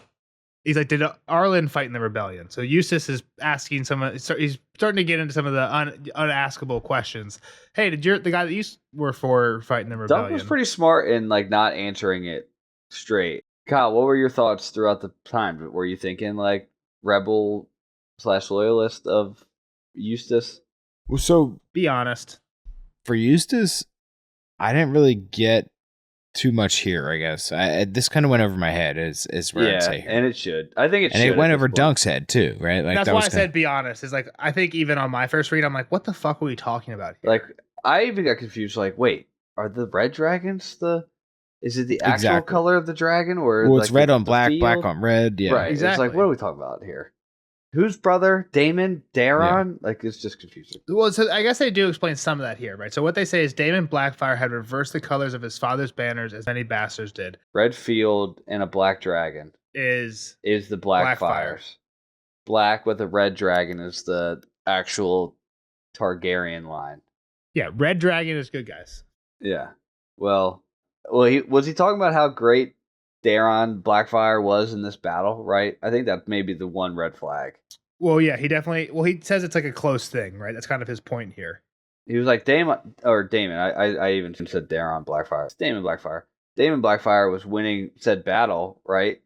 he's like, did Arlen fight in the rebellion? So Eustace is asking he's starting to get into some of the unaskable questions. Hey, did the guy that you were for fight in the rebellion? Dunk was pretty smart in like not answering it straight. Kyle, what were your thoughts throughout the time? Were you thinking like rebel / loyalist of Eustace? Well, so Be honest. for Eustace, I didn't really get too much here. I guess this kind of went over my head. Is where I'd say here. And it should. I think it should. And it went at over this point. Dunk's head too, right? Like That's that why was I said be honest. Is like I think even on my first read, I'm like, what the fuck are we talking about here? Like, I even got confused. Like, wait, are the red dragons is it the actual Exactly. color of the dragon, or well, it's like red on the black, field? black on red. Yeah, Right. Exactly. It's like, what are we talking about here? Whose brother? Damon? Daron? Like, it's just confusing. Well, so I guess they do explain some of that here, right? So what they say is Daemon Blackfire had reversed the colors of his father's banners as many bastards did. Red field and a black dragon Is the Blackfires. Black with a red dragon is the actual Targaryen line. yeah, Red Dragon is good, guys. Yeah. Well, was he talking about how great Daron Blackfire was in this battle, right? I think that may be the one red flag. Well, yeah, he definitely. Well, he says it's like a close thing, right? That's kind of his point here. He was like Damon. I even said Daron Blackfire. It's Damon Blackfire. Damon Blackfire was winning said battle, right?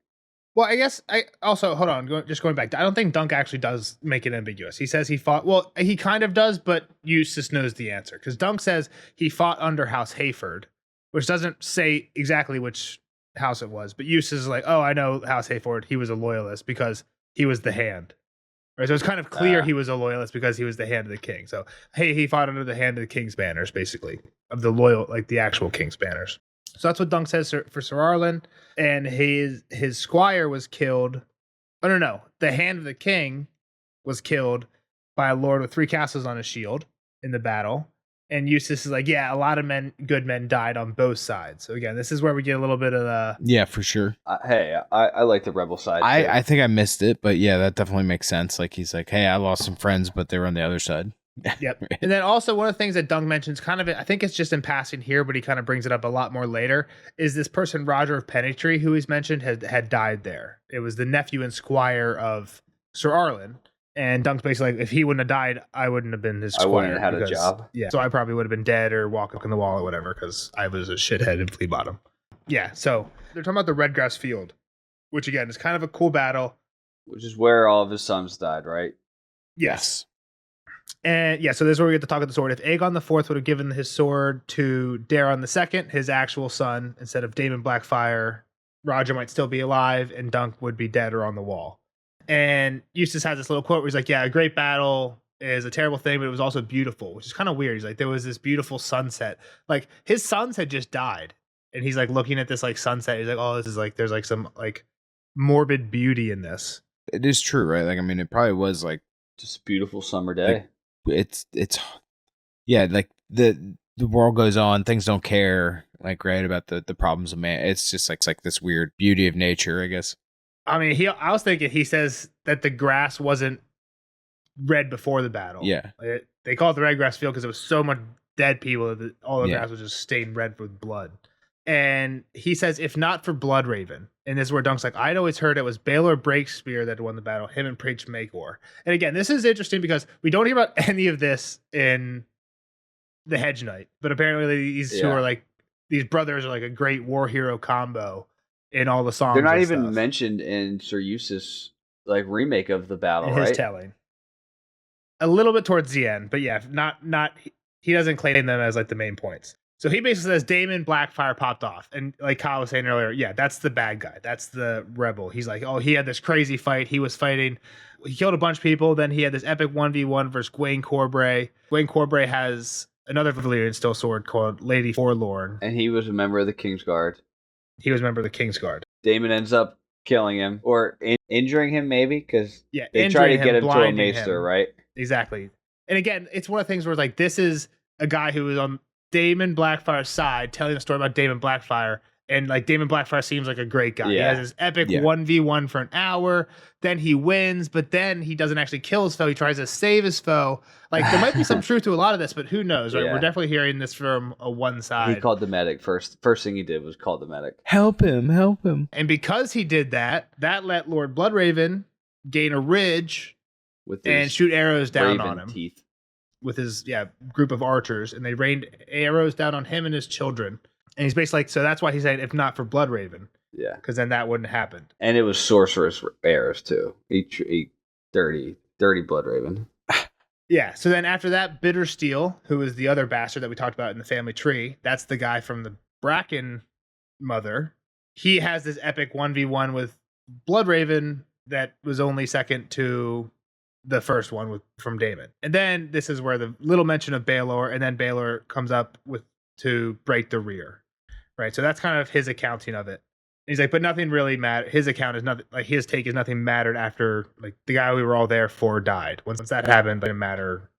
Well, I guess I also hold on. Just going back, I don't think Dunk actually does make it ambiguous. He says he fought. Well, he kind of does, but Eustace knows the answer because Dunk says he fought under House Hayford, which doesn't say exactly which house it was. But Eustace is like, oh, I know House Hayford. He was a loyalist because he was the hand. Right, so it's kind of clear he was a loyalist because he was the hand of the king. So hey, he fought under the hand of the king's banners, basically of the loyal, like the actual king's banners. So that's what Dunk says for Sir Arlen. And his squire was killed. Oh, no. The hand of the king was killed by a lord with 3 castles on his shield in the battle. And Eustace is like, yeah, a lot of good men died on both sides. So again, this is where we get a little bit of the... Yeah, for sure. Hey, I like the rebel side. I think I missed it, but yeah, that definitely makes sense. Like he's like, hey, I lost some friends, but they were on the other side. Yep. And then also one of the things that Dunk mentions, kind of, I think it's just in passing here, but he kind of brings it up a lot more later, is this person, Roger of Pennytree, who he's mentioned, had died there. It was the nephew and squire of Sir Arlen. And Dunk's basically like, if he wouldn't have died, I wouldn't have been his squire. I wouldn't have had a job. Yeah. So I probably would have been dead or walking on the wall or whatever because I was a shithead in Flea Bottom. Yeah. So they're talking about the Redgrass Field, which again is kind of a cool battle. Which is where all of his sons died, right? Yes. And yeah, so this is where we get to talk about the sword. If Aegon IV would have given his sword to Daron II, his actual son, instead of Daemon Blackfire, Roger might still be alive and Dunk would be dead or on the wall. And Eustace has this little quote where he's like, yeah, a great battle is a terrible thing, but it was also beautiful, which is kind of weird. He's like, there was this beautiful sunset. Like, his sons had just died. And he's like looking at this like sunset. He's like, oh, this is like, there's like some like morbid beauty in this. It is true, right? Like, I mean, it probably was like just a beautiful summer day. It's yeah, like the world goes on, things don't care, like right about the problems of man. It's just like this weird beauty of nature, I guess. I mean, I was thinking he says that the grass wasn't red before the battle. Yeah, they call it the red grass field because there was so much dead people that all the grass was just stained red with blood. And he says, if not for Bloodraven, and this is where Dunk's like, I'd always heard it was Baelor Breakspear that won the battle, him and Preach Magor. And again, this is interesting because we don't hear about any of this in the Hedge Knight, but apparently these two are like, these brothers are like a great war hero combo in all the songs. They're not even mentioned in Sir Eustace like remake of the battle, right? His telling. A little bit towards the end, but yeah, not he doesn't claim them as like the main points. So he basically says Daemon Blackfire popped off. And like Kyle was saying earlier, yeah, that's the bad guy. That's the rebel. He's like, oh, he had this crazy fight. He was fighting. He killed a bunch of people. Then he had this epic 1v1 versus Gwaine Corbray. Gwaine Corbray has another Valyrian still sword called Lady Forlorn. And he was a member of the Kingsguard. He was a member of the Kingsguard. Daemon ends up killing him or injuring him maybe because they try to get him to a maester, right? Exactly. And again, it's one of the things where it's like, this is a guy who is on Daemon Blackfire's side telling a story about Daemon Blackfire, and like Daemon Blackfire seems like a great guy. He has this epic 1v1 for an hour, then he wins, but then he doesn't actually kill his foe. He tries to save his foe. Like, there might be some truth to a lot of this, but who knows, right? We're definitely hearing this from a one side. He called the medic first thing he did was call the medic. Help him. And because he did that let Lord Bloodraven gain a ridge and shoot arrows down on him. Teeth. With his group of archers, and they rained arrows down on him and his children. And he's basically like, so that's why he's saying, if not for Bloodraven. Yeah. Because then that wouldn't happen. And it was sorceress arrows too. He dirty Dirty Bloodraven. Yeah. So then after that, Bittersteel, who is the other bastard that we talked about in the family tree, that's the guy from the Bracken mother. He has this epic 1v1 with Bloodraven that was only second to the first one from Daemon. And then this is where the little mention of Baelor, and then Baelor comes up with to break the rear. Right. So that's kind of his accounting of it. And he's like, but nothing really mattered. His account is nothing, like his take is nothing mattered after like the guy we were all there for died. Once that happened, it didn't matter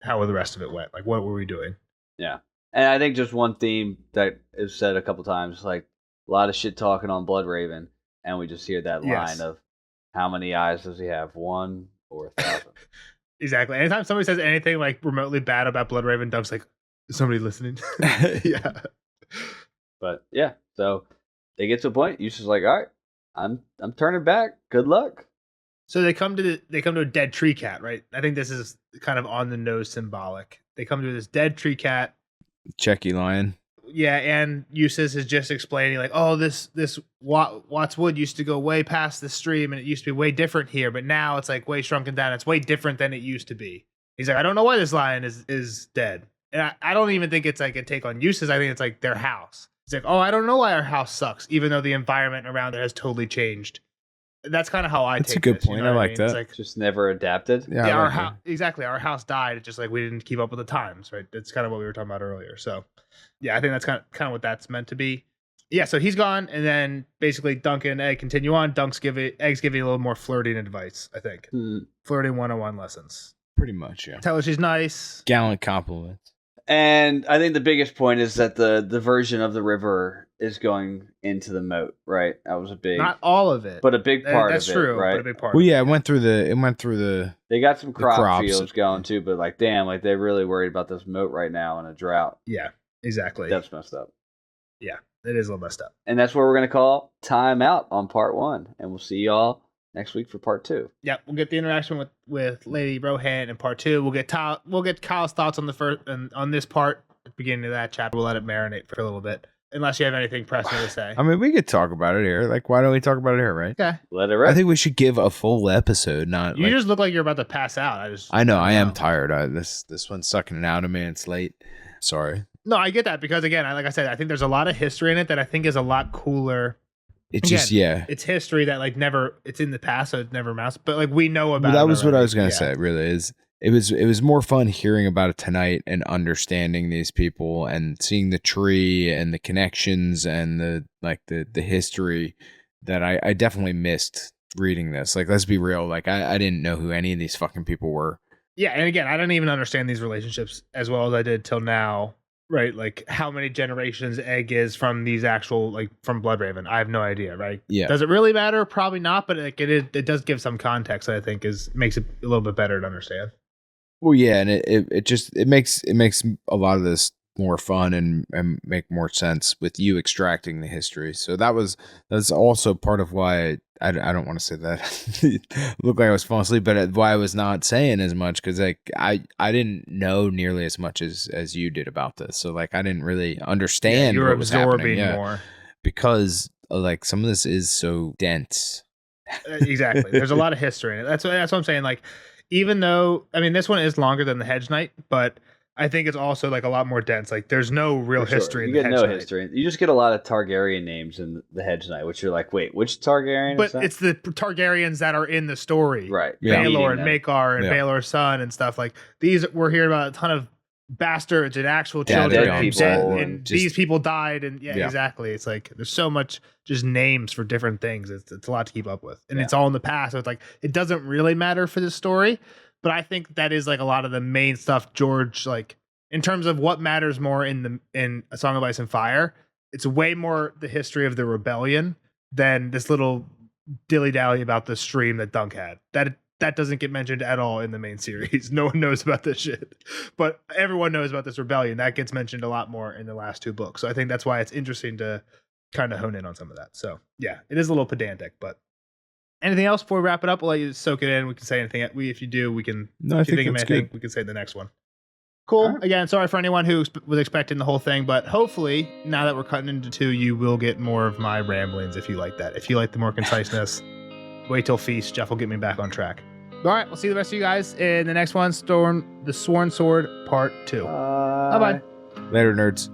how the rest of it went. Like, what were we doing? Yeah. And I think just one theme that is said a couple times, like a lot of shit talking on Bloodraven, and we just hear that line of how many eyes does he have? 1 or 1,000? Exactly. Anytime somebody says anything like remotely bad about Bloodraven, Dunk's like, is somebody listening? Yeah. But yeah, so they get to a point. Eustace is like, all right, I'm turning back. Good luck. So they come to a dead tree cat, right? I think this is kind of on the nose symbolic. They come to this dead tree cat. Checky lion. Yeah, and Eustace is just explaining like, oh, this Watts Wood used to go way past the stream, and it used to be way different here, but now it's like way shrunken down. It's way different than it used to be. He's like, I don't know why this lion is dead, and I don't even think it's like a take on Eustace. I think it's like their house. It's like, oh, I don't know why our house sucks, even though the environment around it has totally changed. That's kind of how I take it. That's a good point. You know I like mean? that. It's like, Just never adapted. yeah, I our like house exactly. Our house died. It's just like we didn't keep up with the times, right? That's kind of what we were talking about earlier. So, yeah, I think that's kind of what that's meant to be. Yeah, so he's gone, and then basically Duncan and Egg continue on. Egg's giving a little more flirting advice, I think. Flirting 101 lessons. Pretty much, yeah. Tell her she's nice. Gallant compliments. And I think the biggest point is that the version of the river is going into the moat, right? That was a big, Not all of it, but a big part that's of true, it, right? But a big part. Well, of yeah, it it went through the. They got some crop crops. fields going too, but like, damn, like they're really worried about this moat right now in a drought. Yeah, exactly. That's messed up. Yeah, it is a little messed up. And that's where we're gonna call time out on part 1, and we'll see y'all next week for part 2. Yeah, we'll get the interaction with Lady Rohan in part 2. We'll get Kyle's thoughts on the first and on this part at the beginning of that chapter. We'll let it marinate for a little bit, unless you have anything pressing to say. I mean, we could talk about it here. Like, why don't we talk about it here, right? Okay. Let it rip. I think we should give a full episode. Not You like, just look like you're about to pass out. I know. I am tired. This one's sucking it out of me. It's late. Sorry. No, I get that because again, like I said, I think there's a lot of history in it that I think is a lot cooler. It's just It's history that like never. It's in the past, so it never amounts. But like we know about. Well, that it was what I already. was gonna say. Really, is it was more fun hearing about it tonight and understanding these people and seeing the tree and the connections and the history that I definitely missed reading this. Like, let's be real. Like, I didn't know who any of these fucking people were. Yeah, and again, I didn't even understand these relationships as well as I did till now. Right, like how many generations Egg is from these actual like from Bloodraven. I have no idea. Right. Yeah. Does it really matter? Probably not. But like it does give some context that I think makes it a little bit better to understand. Well, yeah, and it makes a lot of this more fun and make more sense with you extracting the history. So that's also part of why I don't want to say that look like I was falling asleep, but why I was not saying as much because like I didn't know nearly as much as you did about this. So like I didn't really understand you were what was happening. absorbing more because like some of this is so dense. Exactly. There's a lot of history in it. That's what I'm saying. Like even though I mean this one is longer than the Hedge Knight, but I think it's also like a lot more dense. Like there's no real history in the Hedge Knight. History. You just get a lot of Targaryen names in the Hedge Knight, which you're like, wait, which Targaryen? But is that? it's the Targaryens that are in the story, right? Yeah. Baelor and Maekar and Yeah. Baelor's son and stuff like these. We're hearing about a ton of bastards and actual Yeah, children, dead and, people and just- these people died, and Yeah. exactly. It's like there's so much just names for different things. It's a lot to keep up with, and Yeah. it's all in the past. So it's like it doesn't really matter for the story, but I think that is like a lot of the main stuff. George like. In terms of what matters more in A Song of Ice and Fire, it's way more the history of the rebellion than this little dilly-dally about the stream that Dunk had. That doesn't get mentioned at all in the main series. No one knows about this shit. But everyone knows about this rebellion. That gets mentioned a lot more in the last 2 books. So I think that's why it's interesting to kind of hone in on some of that. So yeah, it is a little pedantic, but anything else before we wrap it up? We'll let you soak it in. We can say anything. If you do, we can. No, I if you think of that's anything, good. we can say the next one. Cool. Right. Again, sorry for anyone who was expecting the whole thing, but hopefully now that we're cutting into 2, you will get more of my ramblings if you like that. If you like the more conciseness, wait till Feast. Jeff will get me back on track. All right, we'll see the rest of you guys in the next one. The Sworn Sword Part 2. Bye. Bye-bye. Later, nerds.